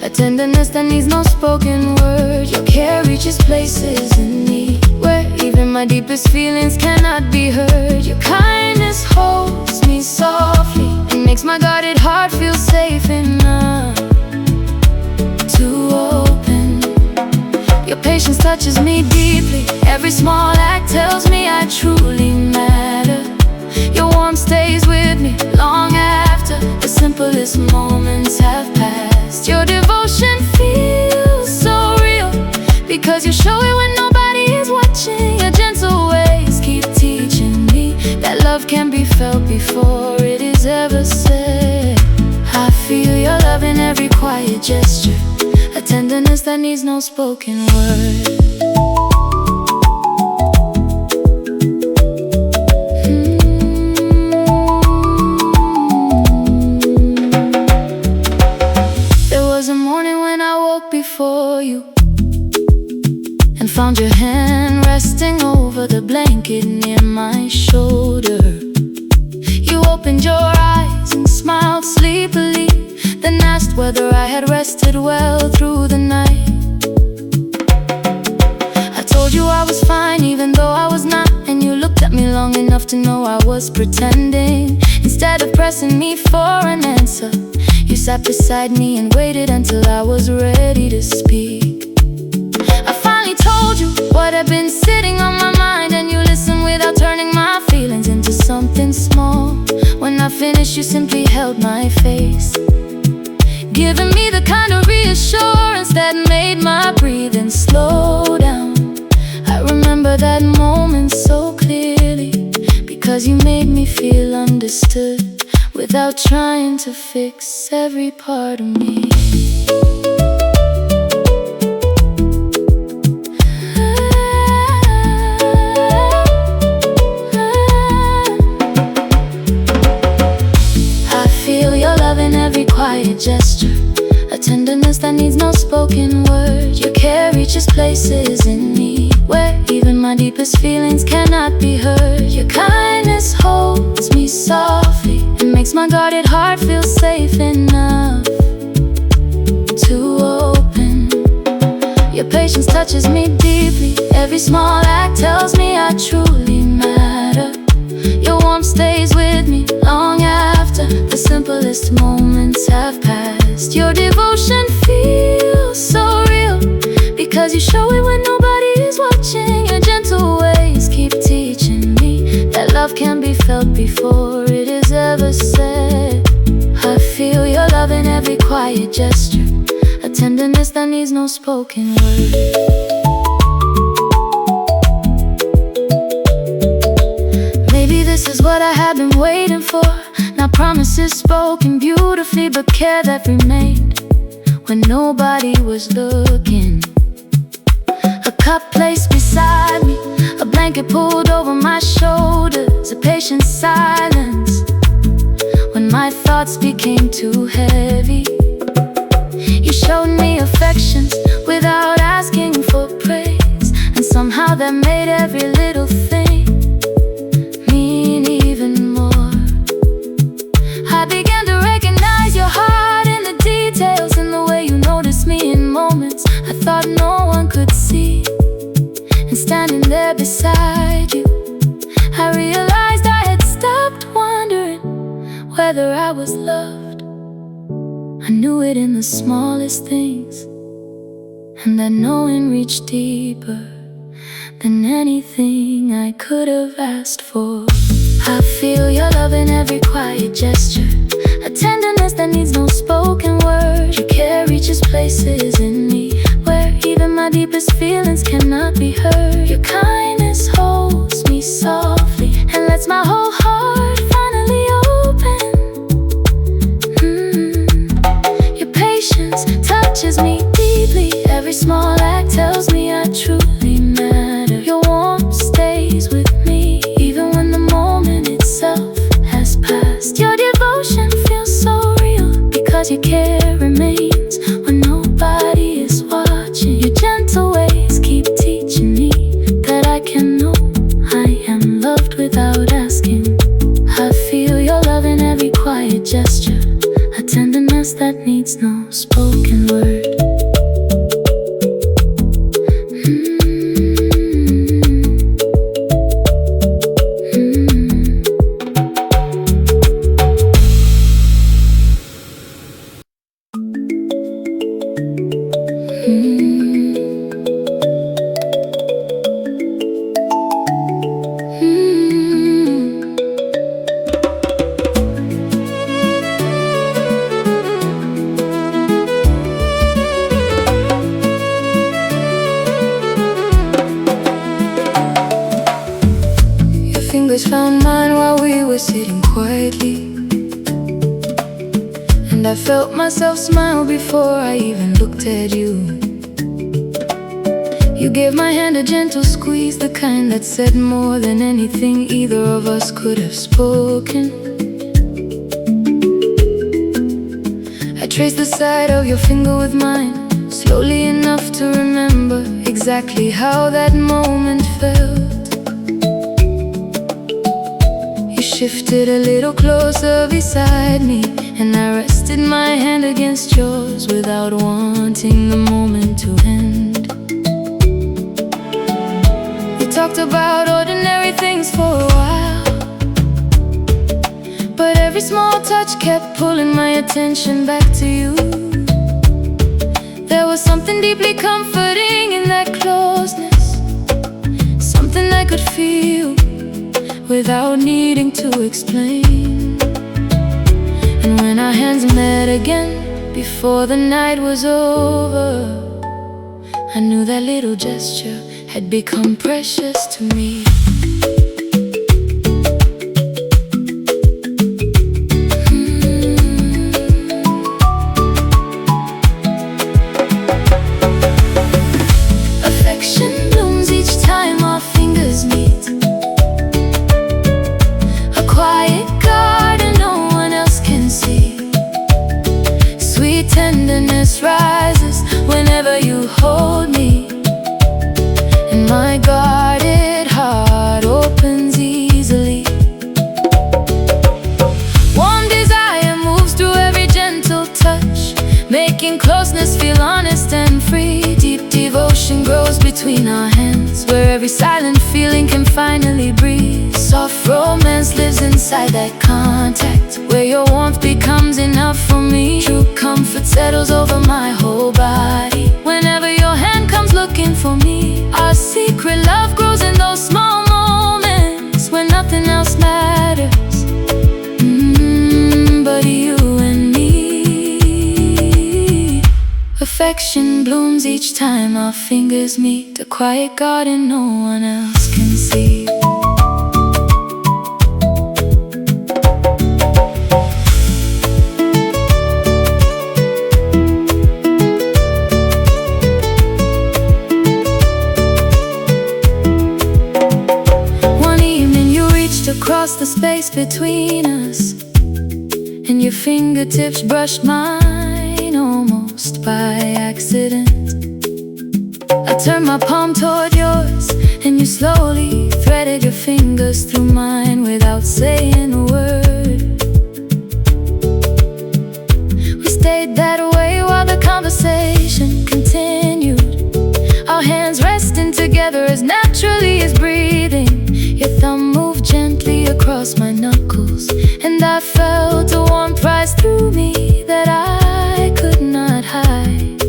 a tenderness that needs no spoken word. Your care reaches places in me where even my deepest feelings cannot be heard. Your kindness holds me softly and makes my guarded heart feel safe enough to open. Your patience touches me deeply. Every small act tells me I truly matter. Your warmth stays with me long after the simplest moments have passed. Your devotion feels so real because you show it when nobody is watching. Your gentle ways keep teaching me that love can be felt before it is ever said. I feel your love in every quiet gesture, a tenderness that needs no spoken word. Before you, and found your hand resting over the blanket near my shoulder. You opened your eyes and smiled sleepily, then asked whether I had rested well through the night. I told you I was fine even though I was not, and you looked at me long enough to know I was pretending. Instead of pressing me for an answer, you sat beside me and waited until I was ready to speak. I finally told you what had been sitting on my mind, and you listened without turning my feelings into something small. When I finished, you simply held my face, giving me the kind of reassurance that made my breathing slow down. I remember that moment so clearly because you made me feel understood without trying to fix every part of me. I feel your love in every quiet gesture, a tenderness that needs no spoken word. Your care reaches places in me where even my deepest feelings cannot be heard. Your kindness holds me softly and makes my guarded heart feel safe enough to open. Your patience touches me deeply. Every small act tells me I truly matter. Your warmth stays with me long after the simplest moments have passed. Your devotion feels so real because you show it when nobody is watching. Your gentle ways keep teaching me that love can be felt before it is ever said. I feel your love in every quiet gesture, a tenderness that needs no spoken word. Maybe this is what I have been waiting for. Not promises spoken beautifully, but care that remained when nobody was looking. A cup placed beside me, a blanket pulled over my shoulders, a patient silence when my thoughts became too heavy. You showed me affections without asking for praise, and somehow that made every little thing mean even more. I began to recognize your heart in the details, in the way you noticed me in moments I thought no one could see. And standing there beside you, I realized I had stopped wondering whether I was loved. I knew it in the smallest things, and that knowing reached deeper than anything I could have asked for. I feel your love in every quiet gesture, a tenderness that needs no spoken word. Your care reaches places in me where even my deepest feelings cannot be heard. Your kindness holds me softly and lets my whole heart finally open. Your patience touches me deeply. Every small act tells me I truly matter. Your warmth stays with me even when the moment itself has passed. Your devotion feels so real because your care remains when nobody is watching. Your gentle ways keep teaching me that I can know I am loved without asking. I feel your love in every quiet gesture, a tenderness that needs no spoken word. Fingers found mine while we were sitting quietly, and I felt myself smile before I even looked at you. You gave my hand a gentle squeeze, the kind that said more than anything either of us could have spoken. I traced the side of your finger with mine, slowly enough to remember exactly how that moment felt. Shifted a little closer beside me, and I rested my hand against yours without wanting the moment to end. We talked about ordinary things for a while, but every small touch kept pulling my attention back to you. There was something deeply comforting in that closeness, something I could feel without needing to explain. And when our hands met again, before the night was over, I knew that little gesture had become precious to me. Affection blooms each time our fingers meet. Quiet garden no one else can see. Sweet tenderness rises whenever you hold me, and my guarded heart between our hands, where every silent feeling can finally breathe. Soft romance lives inside that contact, where your warmth becomes enough for me. True comfort settles over my whole body whenever your hand comes looking for me. Our secret love grows in those small moments when nothing else matters but you and me. Affection blooms each time our fingers meet, a quiet garden no one else can see. One evening you reached across the space between us, and your fingertips brushed mine almost by accident. I turned my palm toward yours, and you slowly threaded your fingers through mine without saying a word. We stayed that way while the conversation continued, our hands resting together as naturally as breathing. Your thumb moved gently across my knuckles, and I felt a warmth rise through me that I could not hide.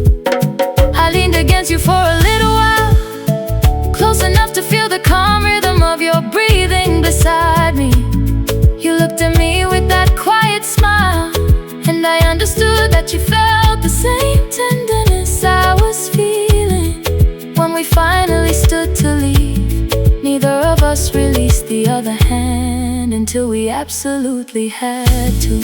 I leaned against you for a little while, close enough to feel the calm rhythm of your breathing beside me. You looked at me with that quiet smile, and I understood that you felt the same tenderness I was feeling. When we finally stood to leave, neither of us released the other hand until we absolutely had to.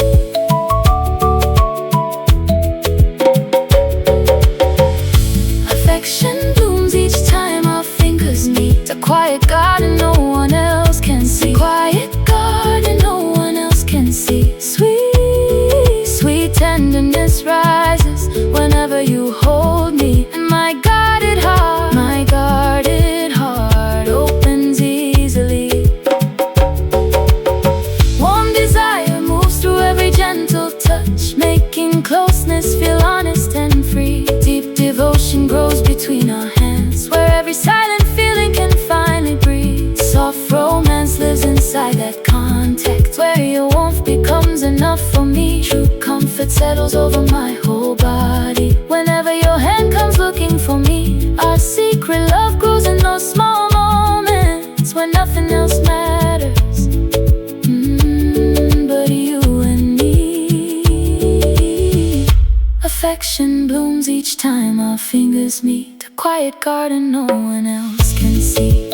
Affection blooms each time our fingers meet, a quiet garden no one else can see. A quiet garden no one else can see. Sweet, sweet tenderness rises whenever you hold me, and my guarded heart opens easily. Warm desire moves through every gentle touch, making closeness feel honest and free. Deep devotion grows between our hands, where every silent feeling can finally breathe. Soft romance lives inside that contact, where your warmth becomes enough for me. True comfort settles over my whole body whenever your hand comes looking for me. Our secret love grows in those small moments when nothing else matters but you and me. Affection blooms each time our fingers meet, a quiet garden no one else can see.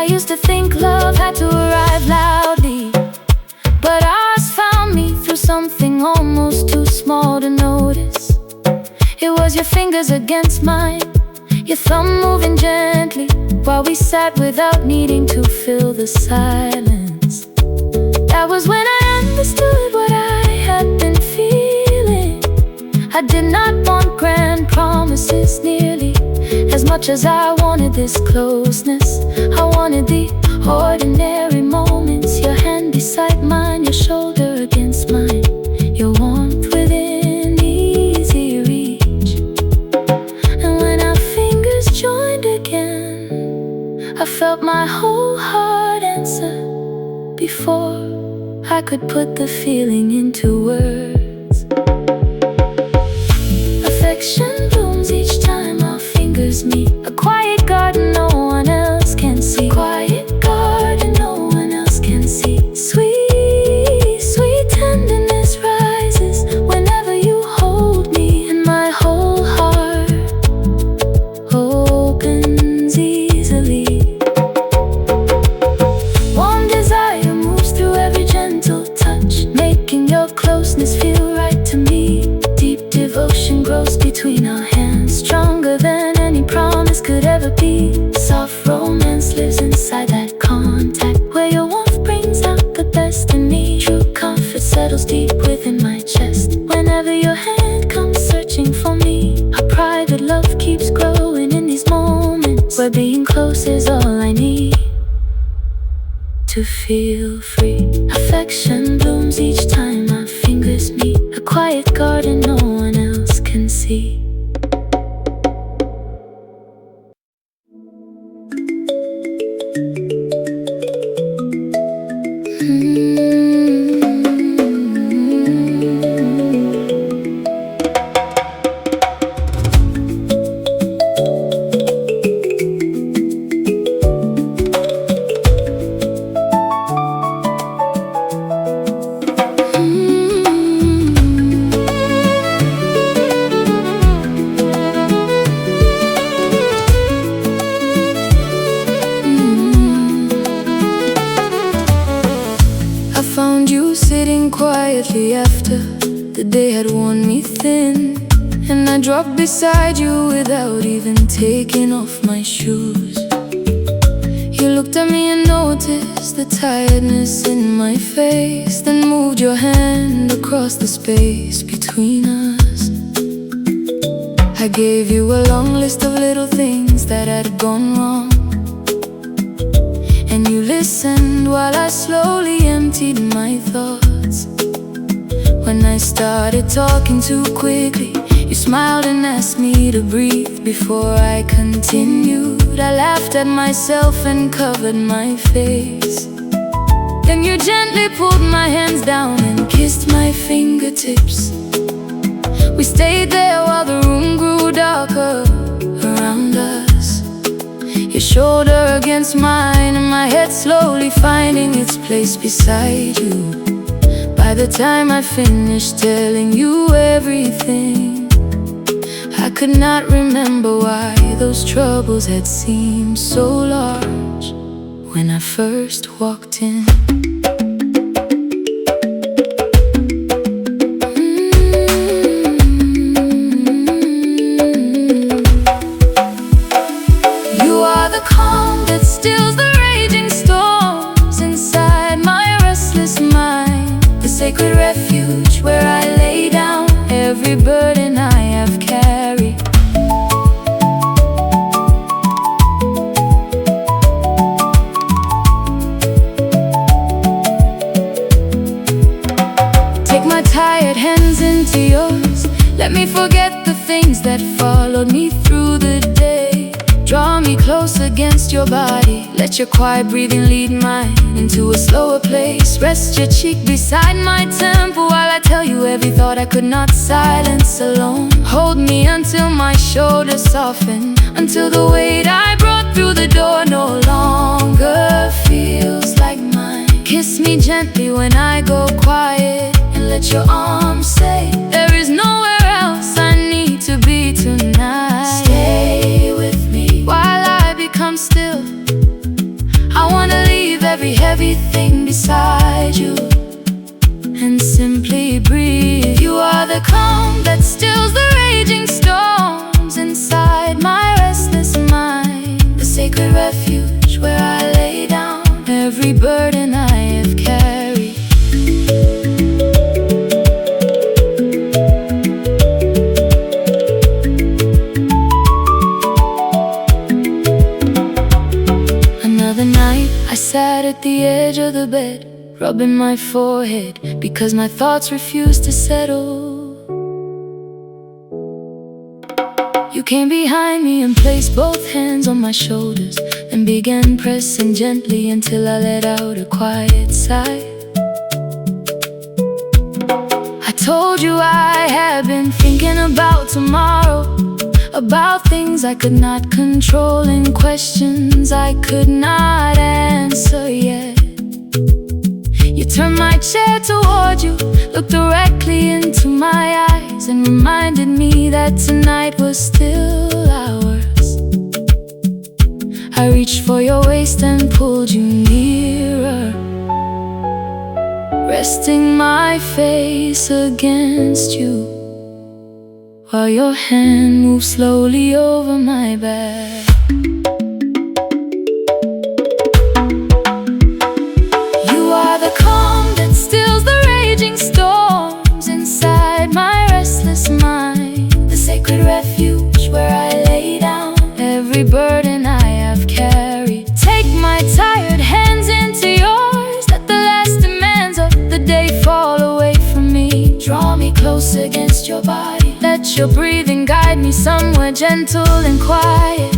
I used to think love had to arrive loudly, but ours found me through something almost too small to notice. It was your fingers against mine, your thumb moving gently, while we sat without needing to fill the silence. That was when I understood what I had been feeling. I did not want grand promises nearly as much as I wanted this closeness. I wanted the ordinary moments, your hand beside mine, your shoulder against mine, your warmth within easy reach. And when our fingers joined again, I felt my whole heart answer before I could put the feeling into words. Affection blooms each time our fingers meet, a quiet garden no one else can see. A quiet garden no one else can see. Sweet, sweet tenderness rises whenever you hold me, and my whole heart opens easily. Warm desire moves through every gentle touch, making your closeness feel right to me. Deep devotion grows between our hands, stronger than any promise could ever be. Soft romance lives inside that contact, where your warmth brings out the best in me. True comfort settles deep within my chest whenever your hand comes searching for me. Our private love keeps growing in these moments, where being close is all I need to feel free. Affection blooms each time our fingers meet, a quiet garden no one else can see. quietly after the day had worn me thin, and I dropped beside you without even taking off my shoes. You looked at me and noticed the tiredness in my face, then moved your hand across the space between us. I gave you a long list of little things that had gone wrong, and you listened while I slowly emptied my thoughts. When I started talking too quickly, you smiled and asked me to breathe before I continued. I laughed at myself and covered my face. Then you gently pulled my hands down and kissed my fingertips. We stayed there while the room grew darker around us, your shoulder against mine and my head slowly finding its place beside you. By the time I finished telling you everything, I could not remember why those troubles had seemed so large when I first walked in. You are the calm that stills the raging storms inside my restless mind, the sacred refuge where I lay down every burden I have carried. Take my tired hands into yours, let me forget the things that followed me through the day. Draw me close against your body, let your quiet breathing lead mine into a slower place. Rest your cheek beside my temple while I tell you every thought I could not silence alone. Hold me until my shoulders soften, until the weight I brought through the door no longer feels like mine. Kiss me gently when I go quiet, and let your arms say there is nowhere else I need to be tonight. Stay with me while I become still. I wanna leave every heavy thing beside you and simply breathe. You are the calm that stills the raging storms inside my restless mind, the sacred refuge where I lay down every burden I have carried. Another night I sat at the edge of the bed, rubbing my forehead because my thoughts refused to settle. You came behind me and placed both hands on my shoulders, and began pressing gently until I let out a quiet sigh. I told you I had been thinking about tomorrow, about things I could not control and questions I could not answer yet. You turned my chair toward you, looked directly into my eyes, and reminded me that tonight was still ours. I reached for your waist and pulled you nearer, resting my face against you, while your hand moved slowly over my back. You are the calm that stills the raging storms inside my restless mind, the sacred refuge where I lay down every burden I have carried. Take my tired hands into yours, let the last demands of the day fall away from me. Draw me close against your body, let your breathing guide me somewhere gentle and quiet.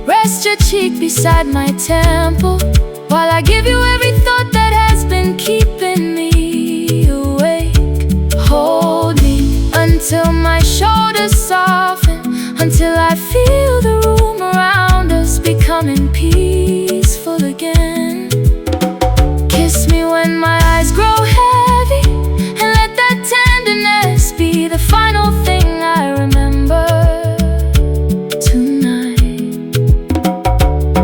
Rest your cheek beside my temple while I give you every thought that has been keeping me awake. Hold me until my shoulders soften, until I feel the room around us becoming peaceful again. Kiss me when my eyes grow heavy, and let that tenderness be the final thing I remember tonight.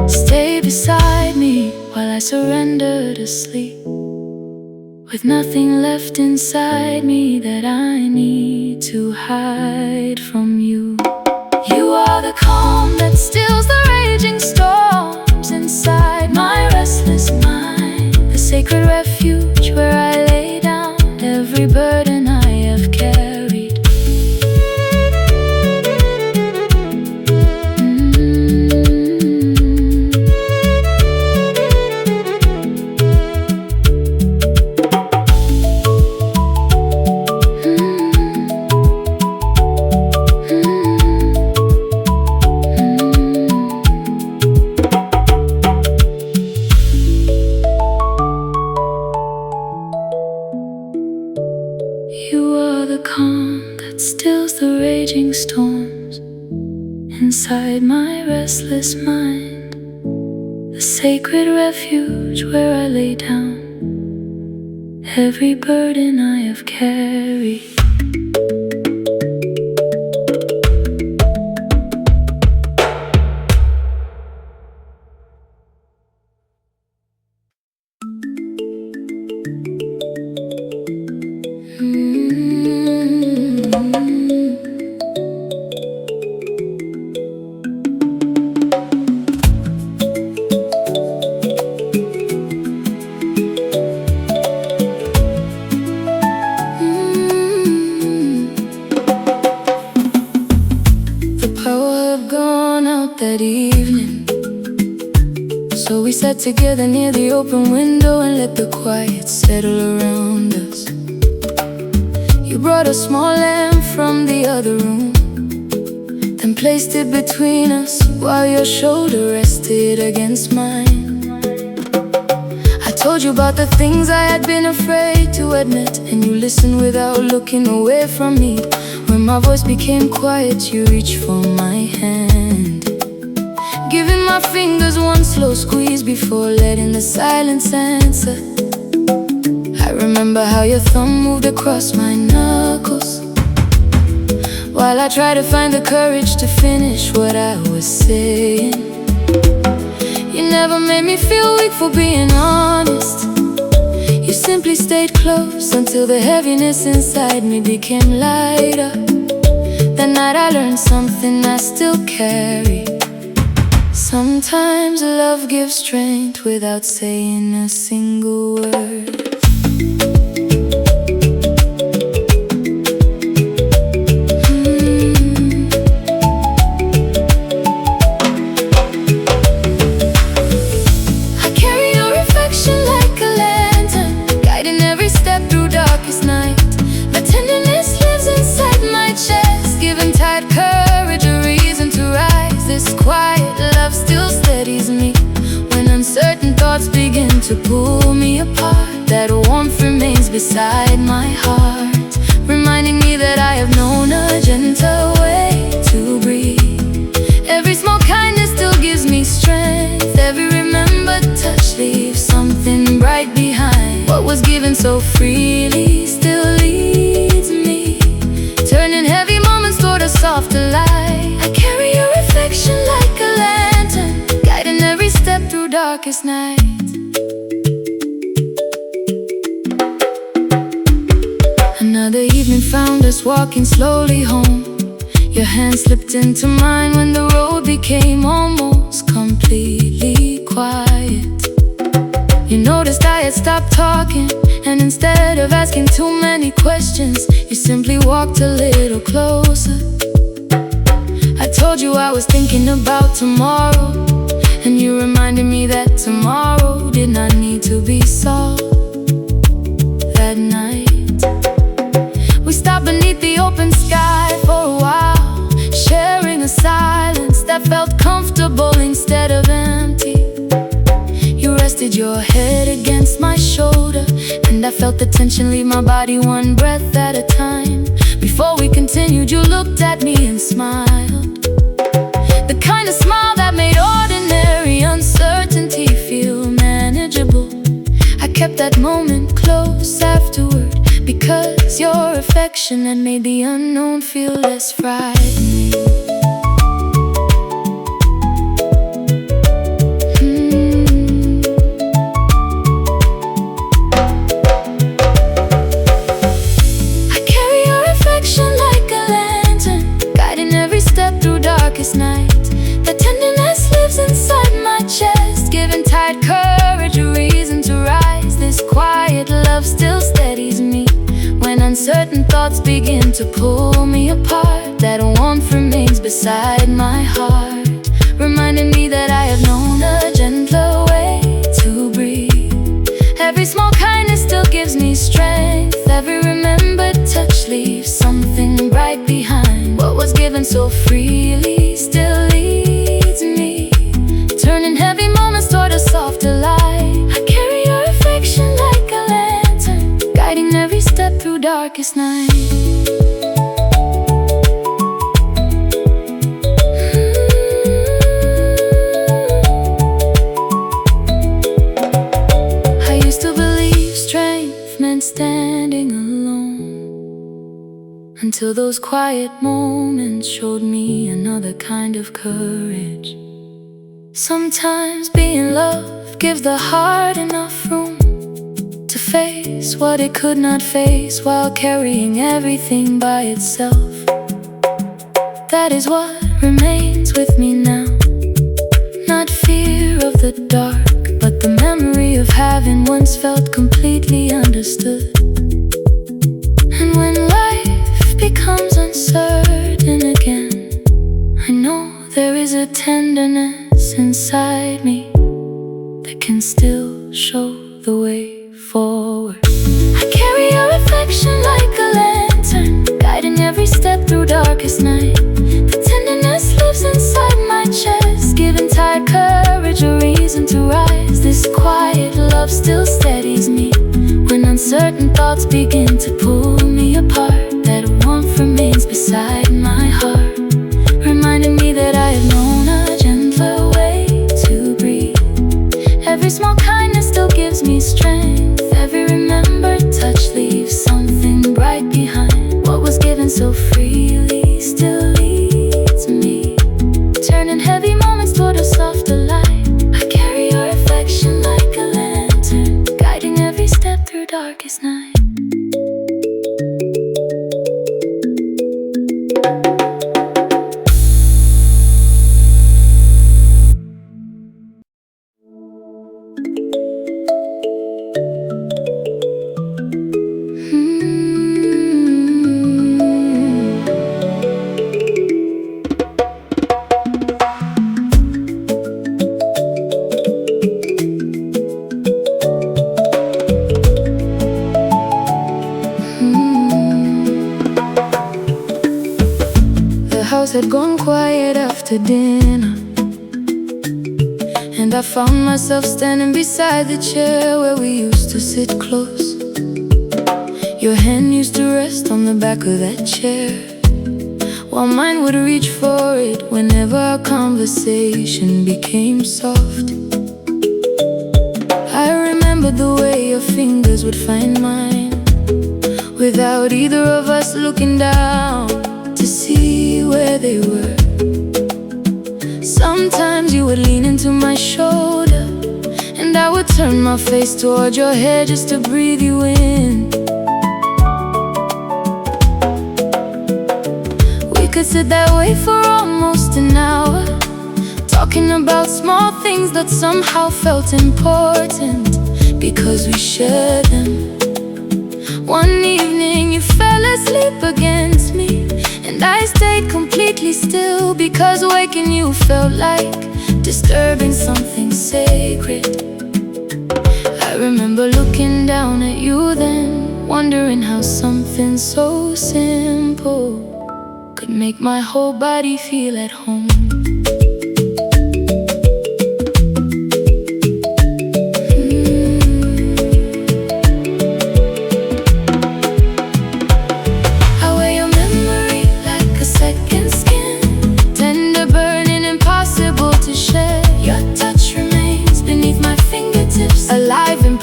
Stay beside me while I surrender to sleep, with nothing left inside me that I need to hide from you. You are the calm that stills the raging storms inside my restless mind, the sacred refuge where I lay down every burden I have carried. You are the calm that stills the raging storms inside my restless mind, the sacred refuge where I lay down every burden I have carried. That evening, so we sat together near the open window and let the quiet settle around us. You brought a small lamp from the other room, then placed it between us while your shoulder rested against mine. I told you about the things I had been afraid to admit, and you listened without looking away from me. When my voice became quiet, you reached for my hand, giving my fingers one slow squeeze before letting the silence answer. I remember how your thumb moved across my knuckles while I tried to find the courage to finish what I was saying. You never made me feel weak for being honest. You simply stayed close until the heaviness inside me became lighter. That night I learned something I still carry. Sometimes love gives strength without saying a single word. I carry your reflection like a lantern, guiding every step through darkest night. The tenderness lives inside my chest, giving tight courage a reason to rise. This quiet love still steadies me when uncertain thoughts begin to pull me apart. That warmth remains beside my heart, reminding me that I have known a gentle way to breathe. Every small kindness still gives me strength. Every remembered touch leaves something bright behind. What was given so freely still leads me, turning heavy moments toward a softer light. I carry your reflection like a lantern, guiding every step through darkest night. Another evening found us walking slowly home. Your hand slipped into mine when the road became almost completely quiet. You noticed I had stopped talking, and instead of asking too many questions, you simply walked a little closer. I told you I was thinking about tomorrow, and you reminded me that tomorrow did not need to be solved. That night we stopped beneath the open sky for a while, sharing a silence that felt comfortable instead of empty. You rested your head against my shoulder, and I felt the tension leave my body one breath at a time. Before we continued, you looked at me and smiled, the kind of smile that made ordinary uncertainty feel manageable. I kept that moment close afterward, because your affection had made the unknown feel less frightening. uncertain thoughts begin to pull me apart, that warmth remains beside my heart, reminding me that I have known a gentler way to breathe. Every small kindness still gives me strength. Every remembered touch leaves something bright behind. What was given so freely still leads me, turning heavy moments toward a softer light. I carry your affection like a lantern, guiding every step through darkest night. Standing alone, until those quiet moments showed me another kind of courage. Sometimes being loved gives the heart enough room to face what it could not face, while carrying everything by itself. That is what remains with me now, not fear of the dark, but the memory of having once felt completely understood. And when life becomes uncertain again, I know there is a tenderness inside me that can still show the way forward. I carry your reflection like a lantern, guiding every step through darkest night. The tenderness lives inside my chest, giving tired courage a reason to rise. This quiet love still steadies me when uncertain thoughts begin to pull me apart. That warmth remains beside my heart, reminding me that I have known a gentler way to breathe. Every small kindness still gives me strength. Every remembered touch leaves something bright behind. What was given so freely still leads me, turning heavy moments toward a softer light. I carry your reflection like a lantern, guiding every step through darkest night. Had gone quiet after dinner, and I found myself standing beside the chair where we used to sit close. Your hand used to rest on the back of that chair, while mine would reach for it whenever our conversation became soft. I remember the way your fingers would find mine, without either of us looking down to see where they were. Sometimes you would lean into my shoulder, and I would turn my face toward your head just to breathe you in. We could sit that way for almost an hour, talking about small things that somehow felt important because we shared them. One evening you fell asleep against me, and I stayed completely still, because waking you felt like disturbing something sacred. I remember looking down at you then, wondering how something so simple could make my whole body feel at home.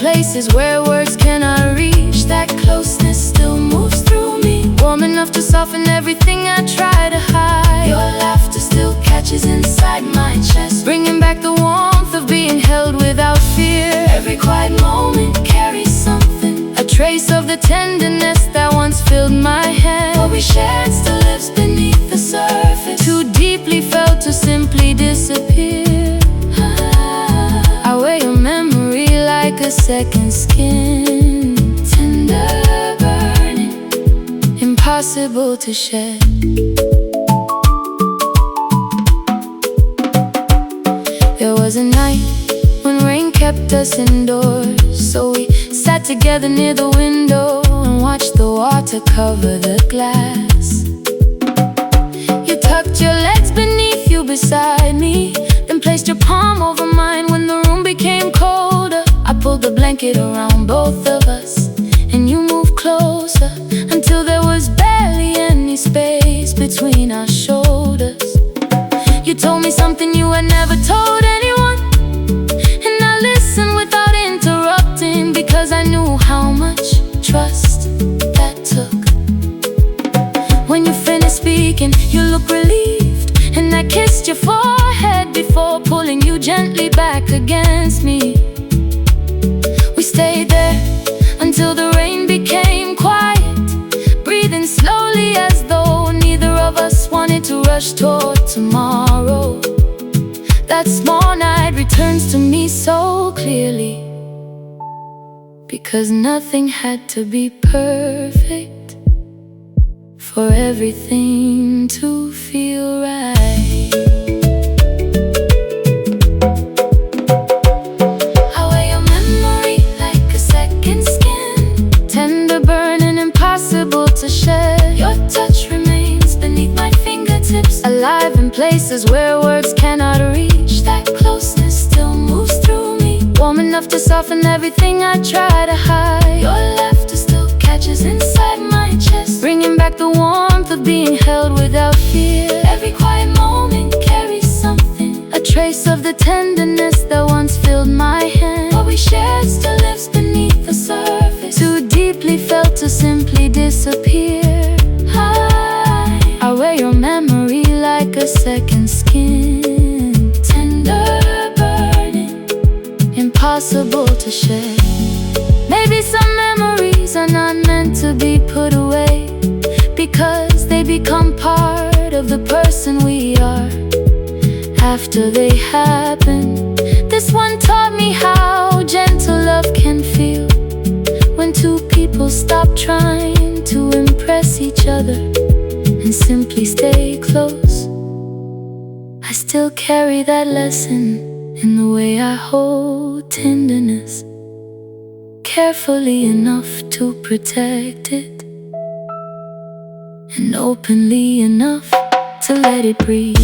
Places where words cannot reach, that closeness still moves through me, warm enough to soften everything I try to hide. Your laughter still catches inside my chest, bringing back the warmth of being held without fear. Every quiet moment carries something, a trace of the tenderness that once filled my hand. What we shared still lives beneath the surface, too deeply felt to simply disappear. I wear your memory like a second skin, tender burning, impossible to shed. There was a night when rain kept us indoors, so we sat together near the window and watched the water cover the glass. You tucked your legs beneath you beside me, then placed your palm over mine. When the room became colder, I pulled the blanket around both of us, and you moved closer until there was barely any space between our shoulders. You told me something you had never told anyone, and I listened without interrupting, because I knew how much trust that took. When you finished speaking, you looked relieved, and I kissed your forehead before pulling you gently back against me. We stayed there until the rain became quiet, breathing slowly as though neither of us wanted to rush toward tomorrow. That small night returns to me so clearly, because nothing had to be perfect for everything to feel right. I wear your memory like a second skin, tender, burning, impossible to shed. Your touch remains beneath my fingertips, alive in places where words cannot reach. That closeness still moves through me, warm enough to soften everything I try to hide. Your laughter still catches inside my chest, bringing back the warmth of being held without fear. Every quiet moment carries something, a trace of the tenderness that once filled my hand. What we shared still lives beneath the surface, too deeply felt to simply disappear. I wear your memory like a second skin, tender, burning, impossible to shed. Maybe some memories are not meant to be put away, because they become part of the person we are after they happen. This one taught me how gentle love can feel, when two people stop trying to impress each other and simply stay close. I still carry that lesson in the way I hold tenderness, carefully enough to protect it, and openly enough to let it breathe.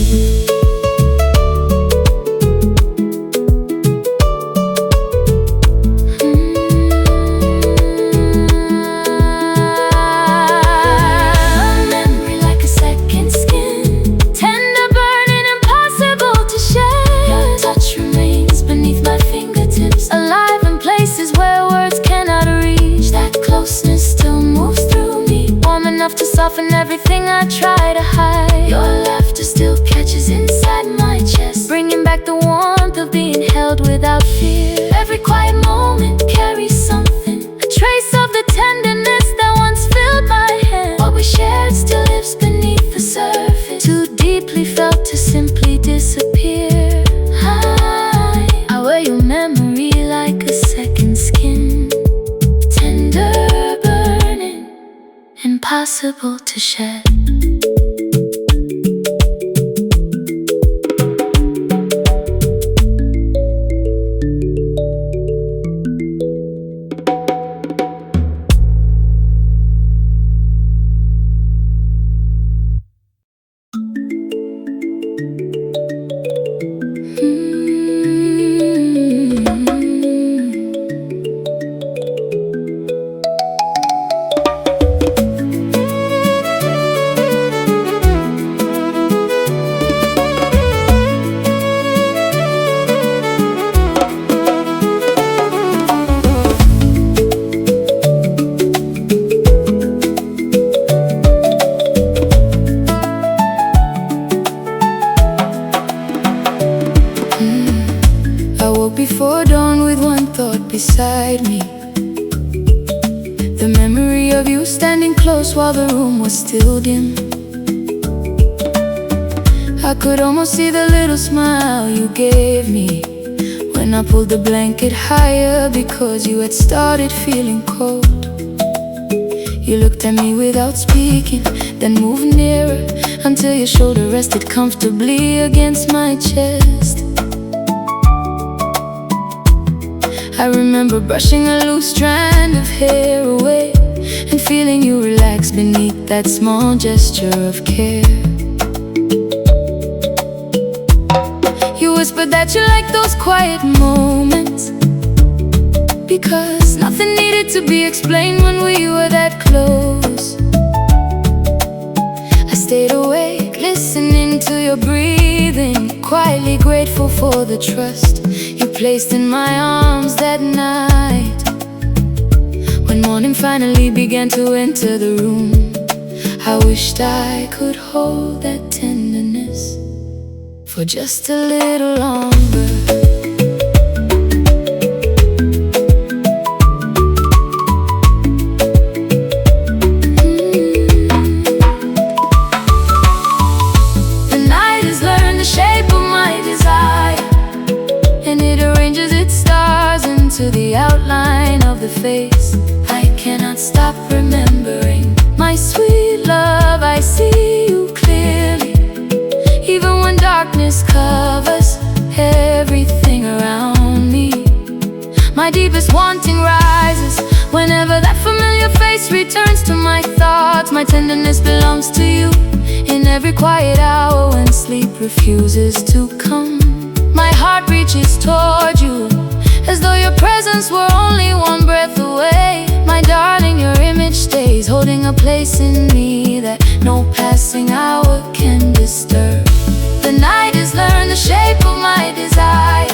To soften everything I try to hide. Your laughter still catches inside my chest, bringing back the warmth of being held without fear. Every quiet moment carries something, a trace of the tenderness that once filled my hand. What we shared still lives beneath the surface, too deeply felt to simply disappear. I wear your memory like a second skin, tender, impossible to shed. Before dawn with one thought beside me, the memory of you standing close while the room was still dim. I could almost see the little smile you gave me when I pulled the blanket higher because you had started feeling cold. You looked at me without speaking, then moved nearer until your shoulder rested comfortably against my chest. I remember brushing a loose strand of hair away and feeling you relax beneath that small gesture of care. You whispered that you liked those quiet moments, because nothing needed to be explained when we were that close. I stayed awake, listening to your breathing, quietly grateful for the trust you placed in my arms that night. When morning finally began to enter the room, I wished I could hold that tenderness for just a little longer. To the outline of the face, I cannot stop remembering. My sweet love, I see you clearly, even when darkness covers everything around me. My deepest wanting rises whenever that familiar face returns to my thoughts. My tenderness belongs to you in every quiet hour when sleep refuses to come. My heart reaches toward you as though your presence were only one breath away. My darling, your image stays, holding a place in me that no passing hour can disturb. The night has learned the shape of my desire,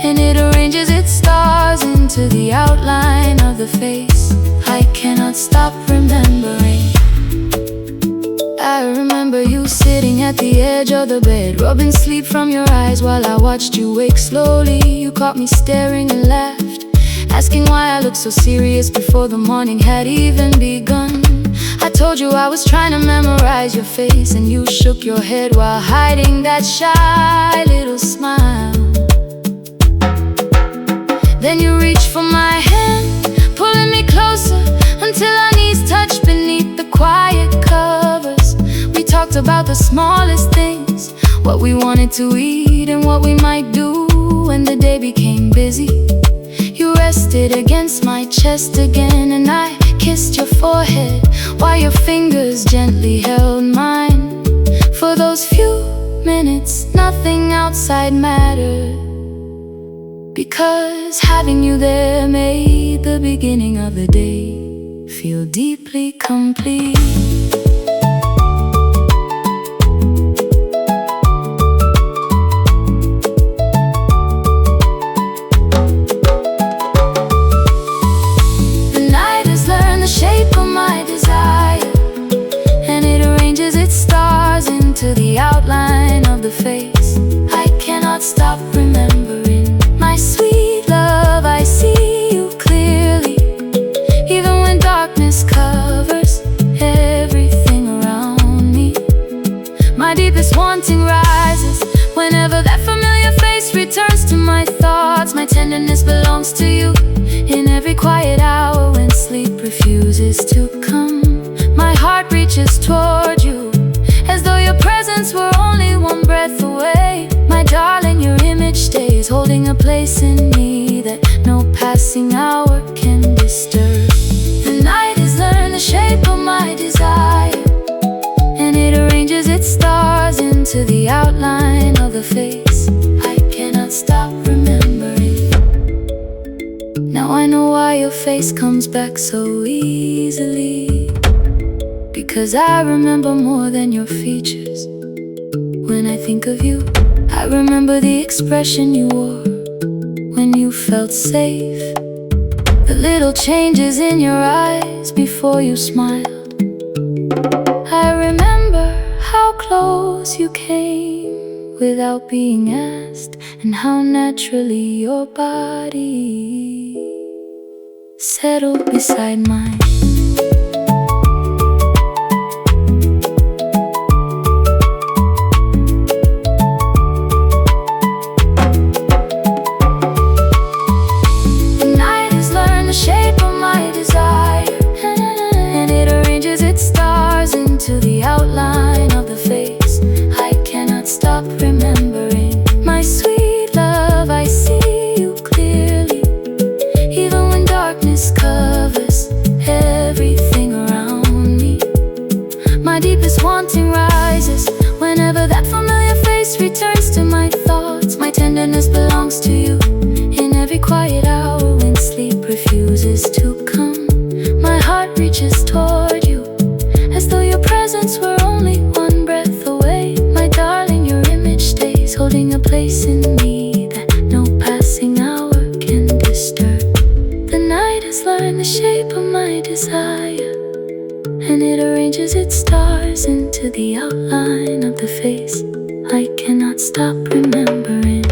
and it arranges its stars into the outline of the face. I cannot stop remembering. I remember you sitting at the edge of the bed, rubbing sleep from your eyes while I watched you wake slowly. You caught me staring and laughed, asking why I looked so serious before the morning had even begun. I told you I was trying to memorize your face, and you shook your head while hiding that shy little smile. Then you reached for my hand, pulling me closer until our knees touched beneath the quiet covers. We talked about the smallest things, what we wanted to eat and what we might do when the day became busy. You rested against my chest again, and I kissed your forehead while your fingers gently held mine. For those few minutes, nothing outside mattered, because having you there made the beginning of the day feel deeply complete. The night has learned the shape of my desire, and it arranges its stars into the outline of the face. I cannot stop remembering. My sweet love, I see you clearly, even when darkness covers everything around me. My deepest wanting rises whenever that familiar face returns to my thoughts. My tenderness belongs to you in every quiet hour when sleep refuses to come. My heart reaches toward you as though your presence were only one breath away. My darling, your image stays, holding a place in me that no passing hour can disturb. The night has learned the shape of my desire, and it arranges its stars into the outline of the face. I cannot stop remembering. Now I know why your face comes back so easily, because I remember more than your features. When I think of you, I remember the expression you wore when you felt safe, the little changes in your eyes before you smiled. I remember how close you came without being asked, and how naturally your body settled beside mine. quiet hour when sleep refuses to come, my heart reaches toward you, as though your presence were only one breath away. My darling, your image stays, holding a place in me that no passing hour can disturb. The night has learned the shape of my desire, and it arranges its stars into the outline of the face I cannot stop remembering.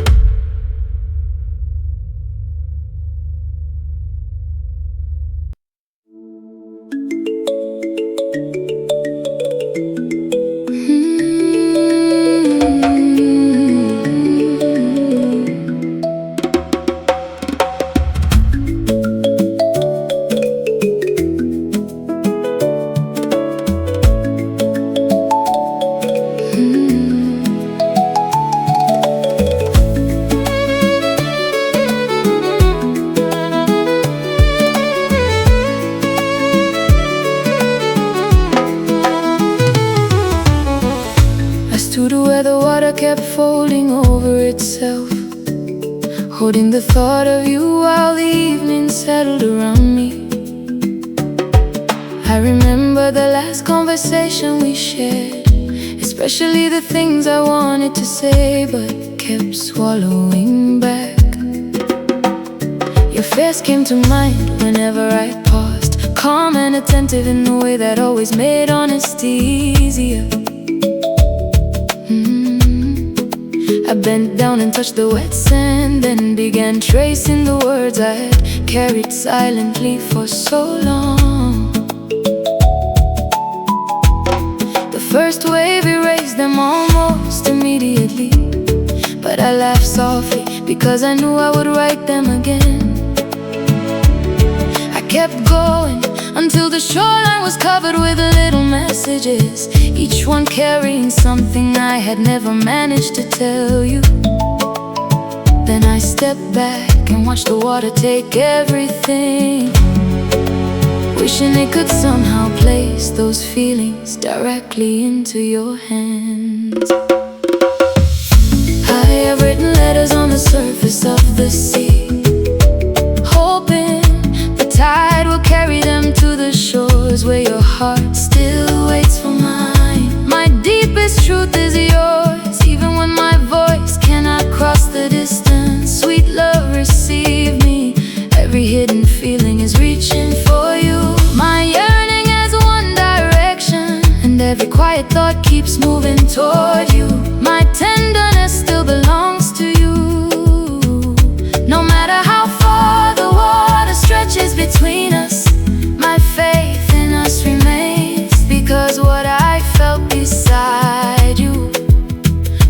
Where the water kept folding over itself, holding the thought of you while the evening settled around me. I remember the last conversation we shared, especially the things I wanted to say but kept swallowing back. Your face came to mind whenever I paused, calm and attentive in the way that always made honesty easier. I bent down and touched the wet sand, then began tracing the words I had carried silently for so long. The first wave erased them almost immediately, but I laughed softly because I knew I would write them again. I kept going until the shoreline was covered with little messages, each one carrying something I had never managed to tell you. Then I stepped back and watched the water take everything, wishing it could somehow place those feelings directly into your hands. I have written letters on the surface of the sea, hoping the tide will carry them to the shores where your heart still waits for mine. My deepest truth is yours, even when my voice cannot cross the distance. Sweet love, receive me. Every hidden feeling is reaching for you. My yearning has one direction, and every quiet thought keeps moving toward you. My tenderness still belongs to you, no matter how far the water stretches between us. My faith in us remains, because what I felt beside you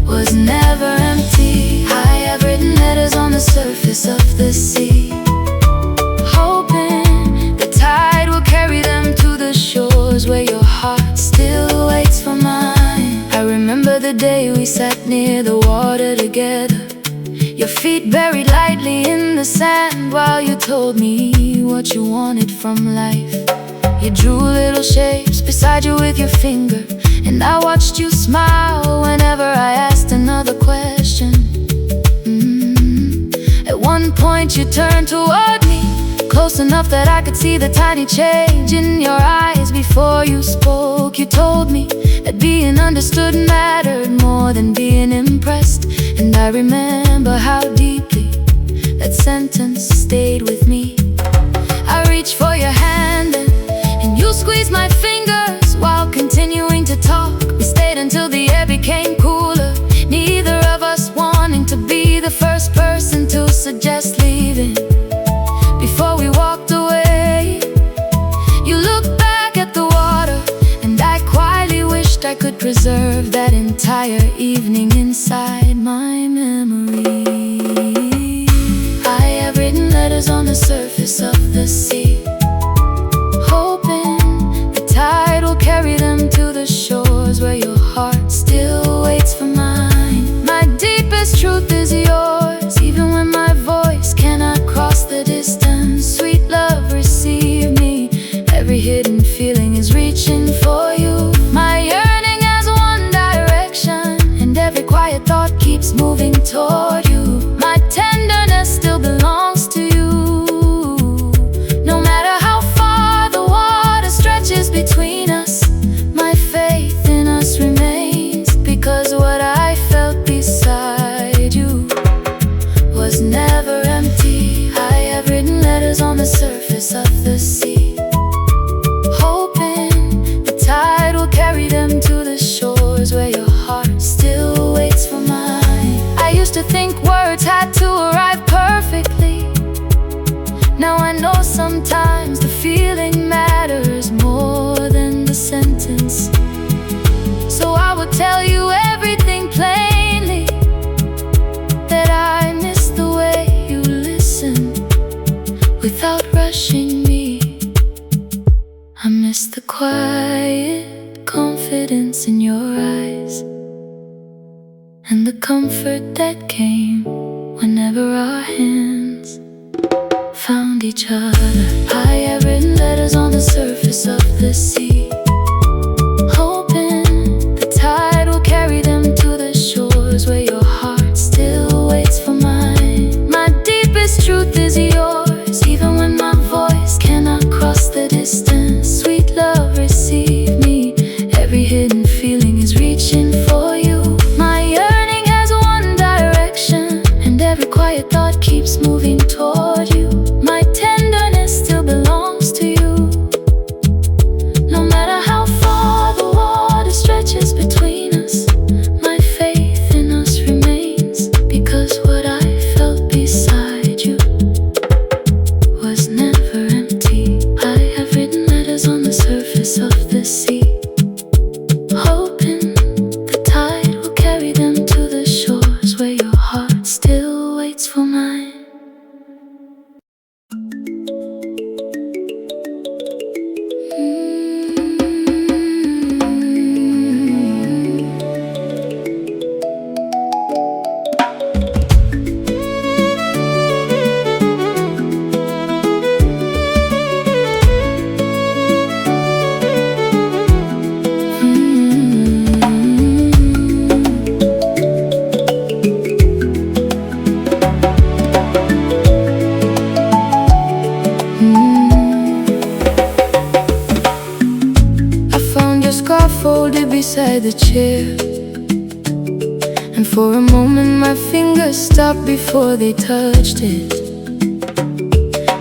was never empty. I have written letters on the surface of the sea, hoping the tide will carry them to the shores where your heart still waits for mine. I remember the day we sat near the water together, your feet buried lightly in the sand while you told me what you wanted from life. You drew little shapes beside you with your finger, and I watched you smile whenever I asked another question. At one point you turned toward me, close enough that I could see the tiny change in your eyes. Before you spoke, you told me that being understood mattered more than being impressed. And I remember how deeply that sentence stayed with me. I reached for your hand and you squeezed my fingers while continuing to talk. We stayed until the air became cooler, neither of us wanting to be the first person to suggest leaving. Before we walked away, you looked back at the water, and I quietly wished I could preserve that entire evening inside my memory. I have written letters on the surface of the sea, hoping the tide will carry them to the shores where your heart still waits for mine. My deepest truth is yours, even when my voice cannot cross the distance. Sweet love, receive me. Every hidden feeling is reaching for you. My yearning has one direction, and every quiet thought keeps moving toward you. My tenderness still belongs to without rushing me. I miss the quiet confidence in your eyes, and the comfort that came whenever our hands found each other. I have written letters on the surface of the sea, hoping the tide will carry them to the shores where your heart still waits for mine. My deepest truth is yours, even when my voice cannot cross the distance. Sweet love, receive me. Every hidden feeling is reaching for you. My yearning has one direction, and every quiet thought keeps moving toward you. My tenderness still belongs to you, no matter how far the water stretches between us. My faith in us remains, because what I felt beside you was never empty. I have written letters on the surface of the sea, hoping the tide will carry them to the shores where your heart still waits for mine. Folded beside the chair, and for a moment my fingers stopped before they touched it.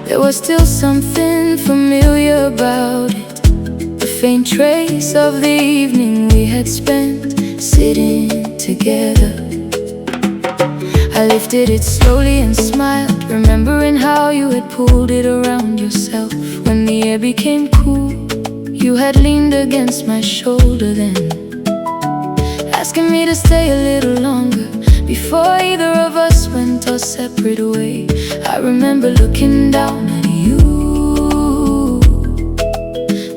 There was still something familiar about it, a faint trace of the evening we had spent sitting together. I lifted it slowly and smiled, remembering how you had pulled it around yourself. When the air became cool, you had leaned against my shoulder then, asking me to stay a little longer before either of us went our separate way. I remember looking down at you,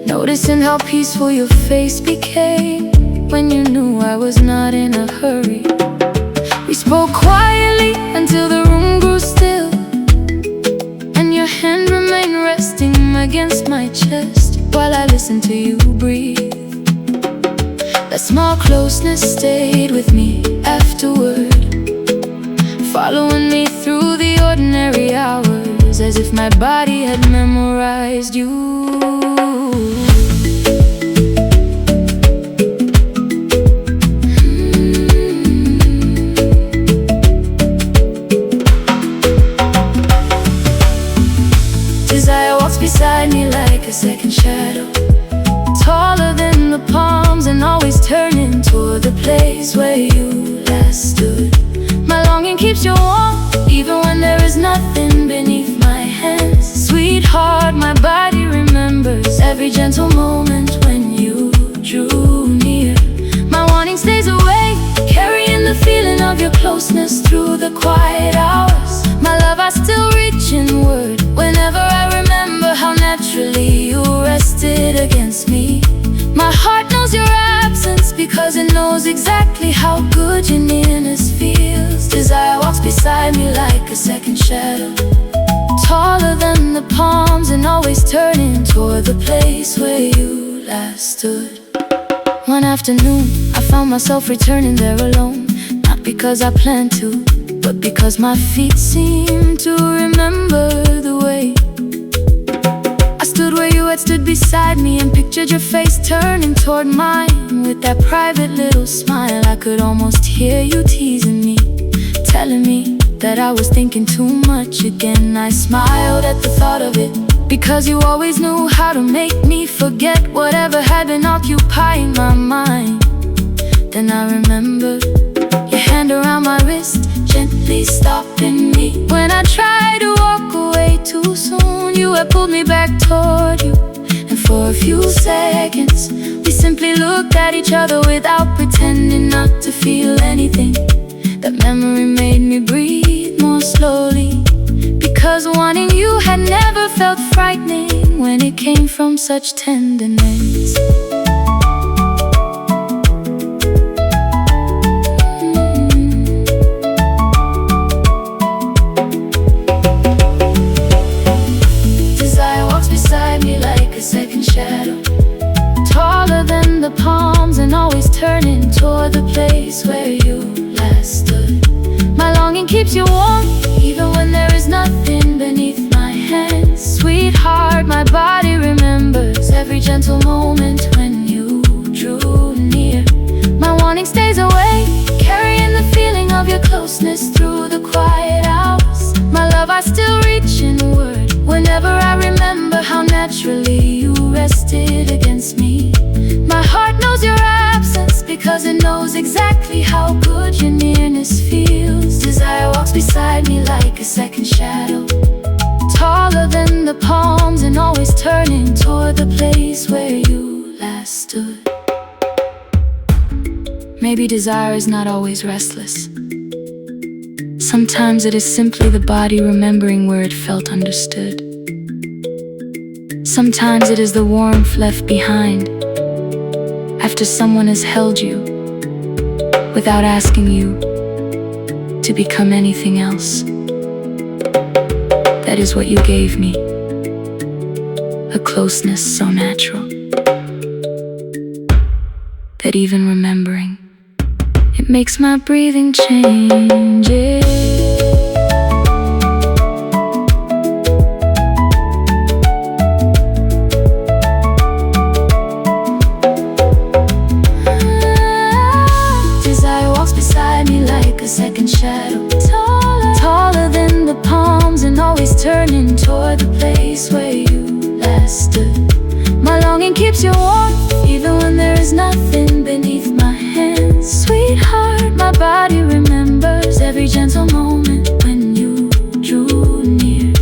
noticing how peaceful your face became when you knew I was not in a hurry. We spoke quietly until the room grew still, and your hand remained resting against my chest while I listened to you breathe. That small closeness stayed with me afterward, following me through the ordinary hours, as if my body had memorized you. Desire walks beside me like a second shadow, taller than the palms and always turning toward the place where you last stood. My longing keeps you warm, even when there is nothing beneath my hands. Sweetheart, my body remembers every gentle moment when you drew near. My wanting stays awake, carrying the feeling of your closeness through the quiet hours. My love, I still reach inward whenever I remember how naturally you rested against me. My heart knows your absence because it knows exactly how good your nearness feels. Desire walks beside me like a second shadow, taller than the palms and always turning toward the place where you last stood. One afternoon, I found myself returning there alone, not because I planned to, but because my feet seemed to remember the way. I stood where you had stood beside me and pictured your face turning toward mine with that private little smile. I could almost hear you teasing me, telling me that I was thinking too much again. I smiled at the thought of it, because you always knew how to make me forget whatever had been occupying my mind. Then I remembered your hand around my wrist, gently stopping me when I tried to walk away too soon. You had pulled me back toward you, and for a few seconds we simply looked at each other without pretending not to feel anything. That memory made me breathe more slowly, because wanting you had never felt frightening when it came from such tenderness. Desire walks beside me like a second shadow, taller than the palms and always turning toward the place where you last stood. My longing keeps you warm, even when there is nothing beneath my hands. Sweetheart, my body remembers every gentle moment when you drew near. My wanting stays away, carrying the feeling of your closeness through the quiet hours. My love, I still reach inward whenever I remember how naturally you rested against me. My heart knows your absence because it knows exactly how good your nearness feels. Desire walks beside me like a second shadow, taller than the palms and always turning toward the place where you last stood. Maybe desire is not always restless. Sometimes it is simply the body remembering where it felt understood. Sometimes it is the warmth left behind after someone has held you without asking you to become anything else. That is what you gave me, a closeness so natural that even remembering it makes my breathing change. Desire walks beside me like a second shadow, taller than the palms and always turning toward the place where you last stood. My longing keeps you warm, even when there is nothing beneath my hands. Sweetheart, my body remembers every gentle moment when you drew near.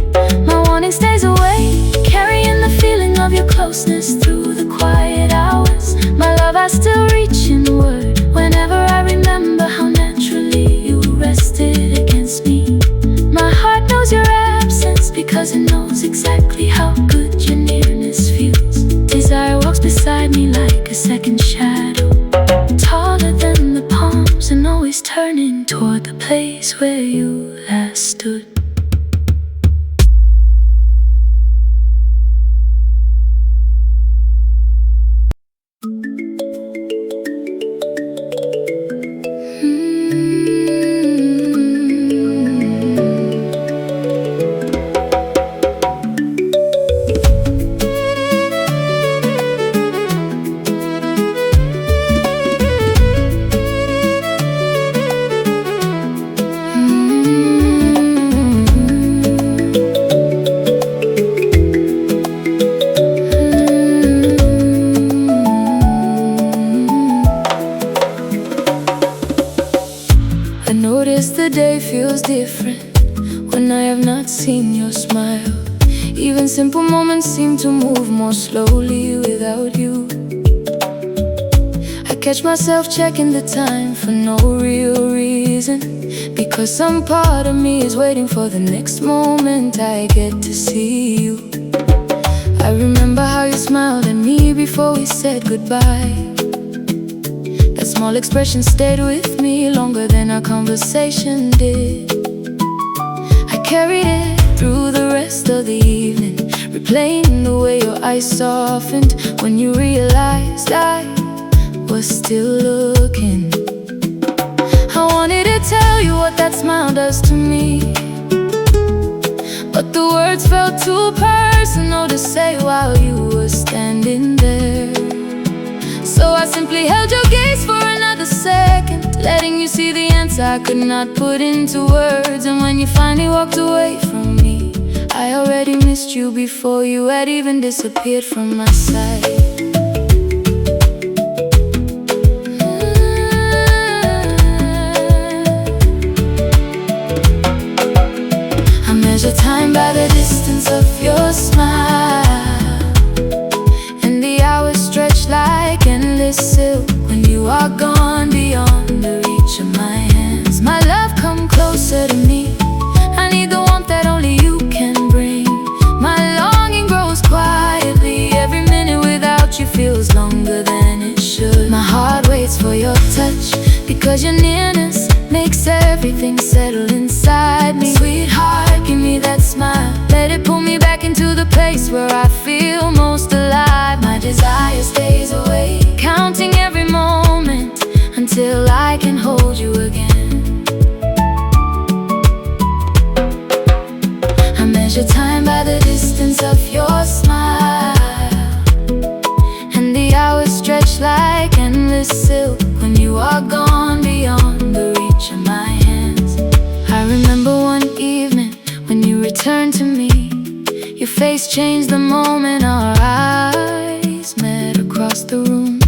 My wanting stays away, carrying the feeling of your closeness through the quiet hours. My love, I still reach inward whenever I remember how naturally you rested against me. My heart knows your absence because it knows exactly how good your nearness feels. Desire walks beside me like a second shadow, taller than the palms and always turning toward the place where you last stood. The day feels different when I have not seen your smile. Even simple moments seem to move more slowly without you. I catch myself checking the time for no real reason, because some part of me is waiting for the next moment I get to see you. I remember how you smiled at me before we said goodbye. That small expression stayed with me longer than our conversation did. I carried it through the rest of the evening, replaying the way your eyes softened when you realized I was still looking. I wanted to tell you what that smile does to me, but the words felt too personal to say while you were standing there. So I simply held your gaze for another second, letting you see the answer I could not put into words. And when you finally walked away from me, I already missed you before you had even disappeared from my sight. I measure time by the distance of your smile, and the hours stretch like endless silk when you are gone beyond the reach of my hands. My love, come closer to me. I need the warmth that only you can bring. because your nearness makes everything settle inside me. Sweetheart, give me that smile, let it pull me back into the place where I feel most alive. My desire stays awake, counting every moment until I can hold you again. I measure time by the distance of your smile, and the hours stretch like endless silk when you are gone beyond the reach of my hands. I remember one evening when you returned to me. Your face changed the moment our eyes met across the room.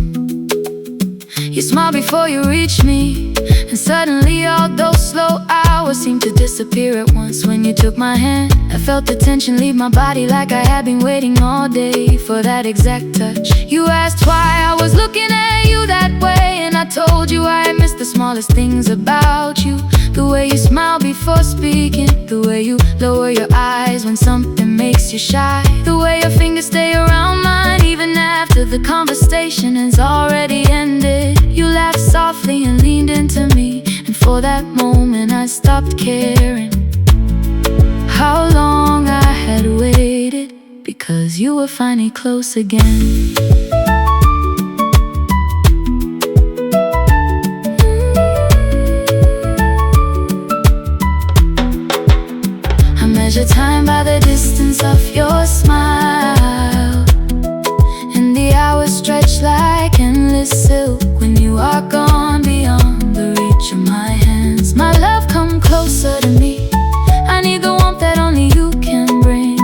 You smiled before you reached me, and suddenly all those slow hours seemed to disappear at once. When you took my hand, I felt the tension leave my body, like I had been waiting all day for that exact touch. You asked why I was looking at you that way, and I told you I had missed the smallest things about you. The way you smile before speaking, the way you lower your eyes when something makes you shy, the way your fingers stay around mine even after the conversation has already ended. You laughed softly and leaned into me, and for that moment I stopped caring how long I had waited, because you were finally close again. I measure time by the distance of your smile, and the hours stretch like endless silk when you are gone beyond the reach of my hands. My love, come closer to me, I need the warmth that only you can bring.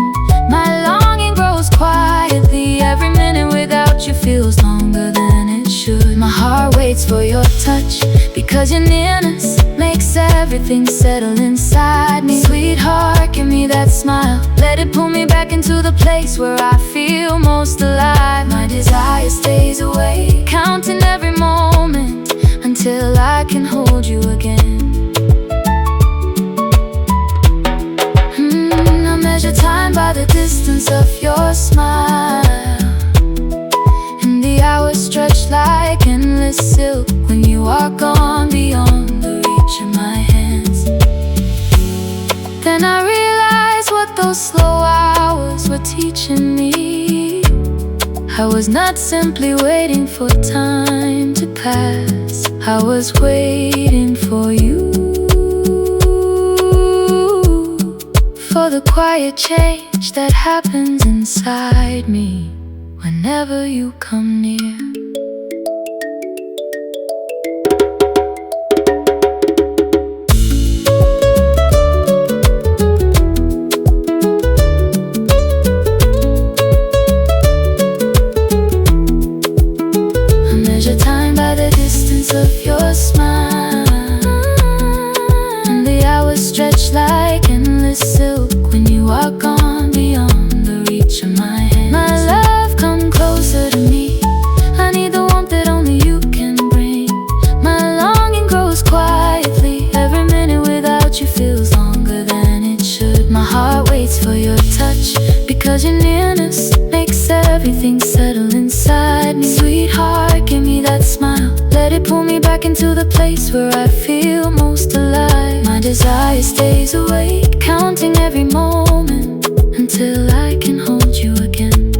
My longing grows quietly, every minute without you feels longer than it should. My heart waits for your touch, because your nearness makes everything settle inside me. Sweetheart, give me that smile, let it pull me back into the place where I feel most alive. My desire stays awake, counting every moment until I can hold you again. I measure time by the distance of your smile, and the hours stretch like endless silk when you are gone beyond the reach of my hands. Then I realized what those slow hours were teaching me. I was not simply waiting for time to pass, I was waiting for you, for the quiet change that happens inside me whenever you come near. Of your smile, and the hours stretch like endless silk when you are gone beyond the reach of my hands. My love, come closer to me, I need the warmth that only you can bring. My longing grows quietly, every minute without you feels longer than it should. My heart waits for your touch, because your nearness makes everything settle inside me. Sweetheart, give me that smile, let it pull me back into the place where I feel most alive. My desire stays awake, counting every moment until I can hold you again.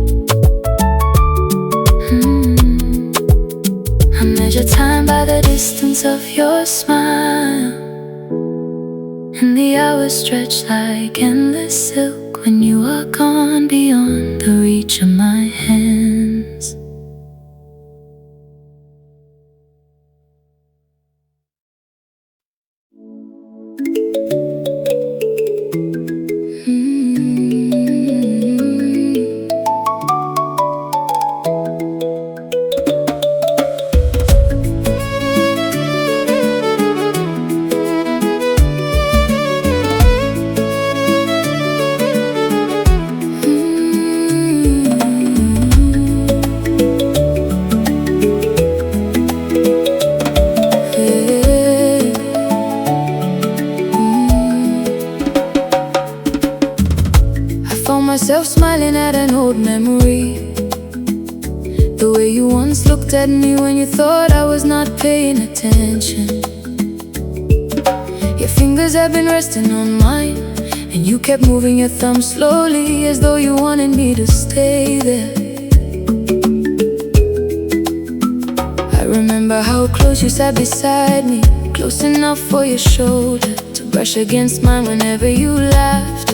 I measure time by the distance of your smile, and the hours stretch like endless silk when you are gone beyond the reach of my hands. Myself smiling at an old memory, the way you once looked at me when you thought I was not paying attention. fingers have been resting on mine, and you kept moving your thumb slowly as though you wanted me to stay there. I remember how close you sat beside me, close enough for your shoulder to brush against mine whenever you laughed.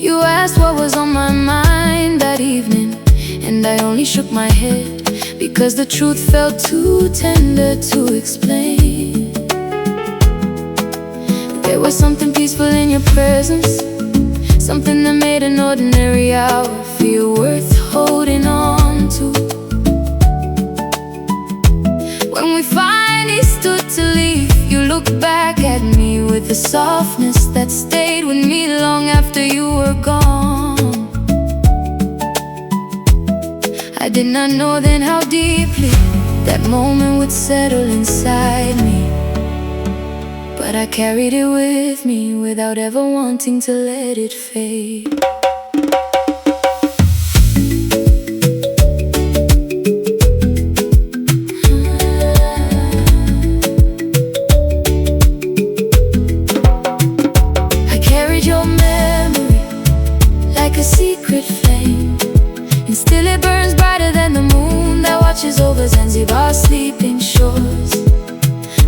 You asked what was on my mind that evening, and I only shook my head because the truth felt too tender to explain. There was something peaceful in your presence, something that made an ordinary hour feel worth holding on to. When we finally stood to leave, you looked back at me with a softness that stayed with me long after you were gone. I did not know then how deeply that moment would settle inside me, but I carried it with me without ever wanting to let it fade. I carried your memory like a secret flame, and still it burns brighter than the moon that watches over Zanzibar's sleeping shores.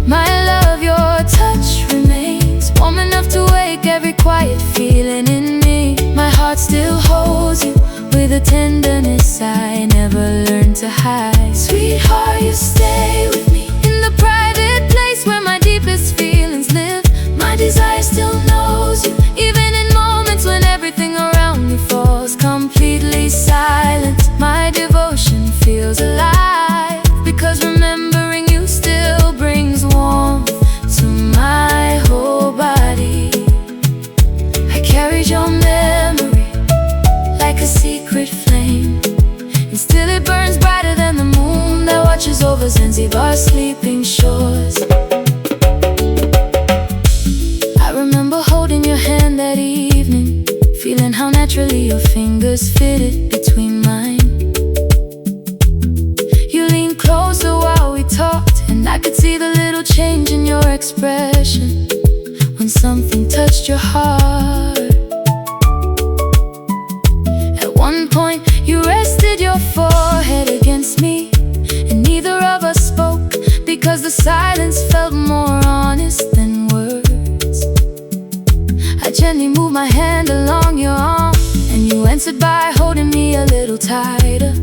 My love, your touch remains warm enough to wake every quiet feeling in me. My heart still holds you with a tenderness I never learned to hide. Sweetheart, you stay with me in the private place where my deepest feelings live. My desire still knows you, even in moments when everything around me falls completely silent. My devotion feels alive because remembering you still brings warmth to my whole body. I carried your memory like a secret flame, and still it burns brighter than the moon that watches over Zanzibar's sleeping shores. I remember holding your hand that evening, feeling how naturally your fingers fitted between mine. You leaned closer while we talked, and I could see the little change in your expression when something touched your heart. At one point, you rested your forehead against me, and neither of us spoke because the silence felt more honest than words. I gently moved my hand along your arm, and you answered by holding me a little tighter.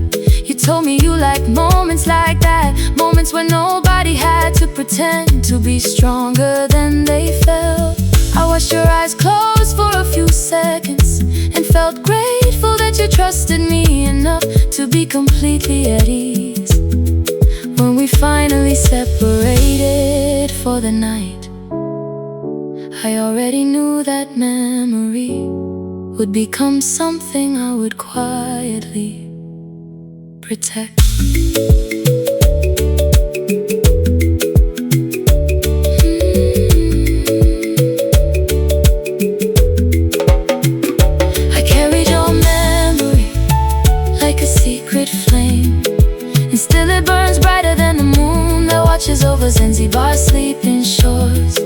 You told me you liked moments like that, moments where nobody had to pretend to be stronger than they felt. I watched your eyes close for a few seconds and felt grateful that you trusted me enough to be completely at ease. When we finally separated for the night, I already knew that memory would become something I would quietly protect. I carried your memory like a secret flame, and still it burns brighter than the moon that watches over Zanzibar's sleeping shores.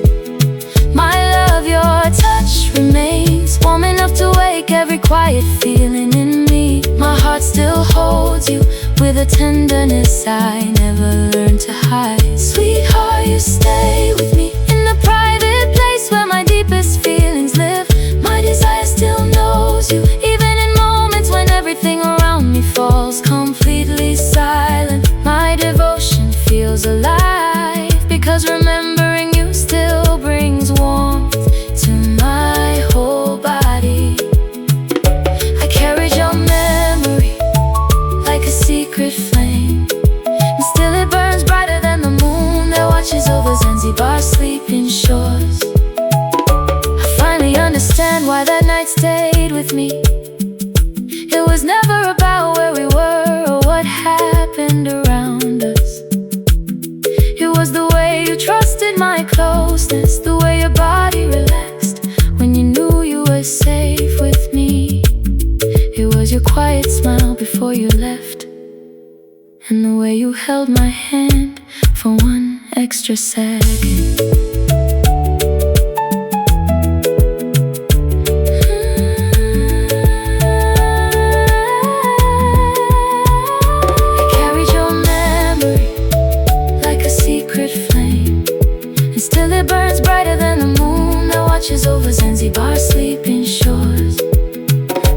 My love, your touch remains warm enough to wake every quiet feeling in me. My heart still holds you with a tenderness I never learned to hide. Sweetheart, you stay with me in the private place where my deepest feelings live. My desire still knows you, even in moments when everything around me falls completely silent. My devotion feels alive because remembering you still brings warmth to my whole body. I carried your memory like a secret flame, and still it burns brighter than the moon that watches over Zanzibar's sleeping shores. I finally understand why that night stayed with me. It was never about where we were or what happened around us. It was the way you trusted my closeness, the way your body relaxed when you knew you were safe with me. It was your quiet smile before you left, and the way you held my hand for one extra second. I carried your memory like a secret flame, and still it burns brighter than the moon that watches over Zanzibar's sleeping shores.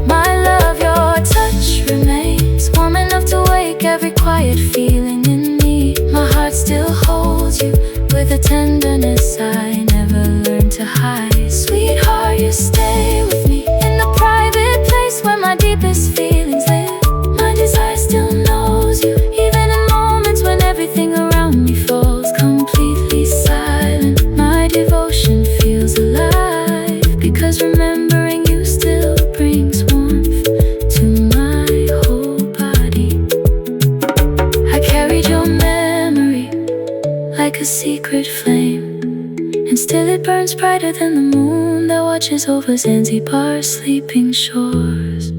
My love, your touch remains warm enough to wake every quiet feeling in me. My heart still holds you with a tenderness I never learned to hide. Sweetheart, you stay with me in the private place where my deepest feelings live. My desire still knows you, even in moments when everything around me falls completely silent. My devotion feels alive, because remembering you still brings warmth to my whole body. I carried your memory like a secret flame, and still it burns brighter than the moon that watches over Zanzibar's sleeping shores.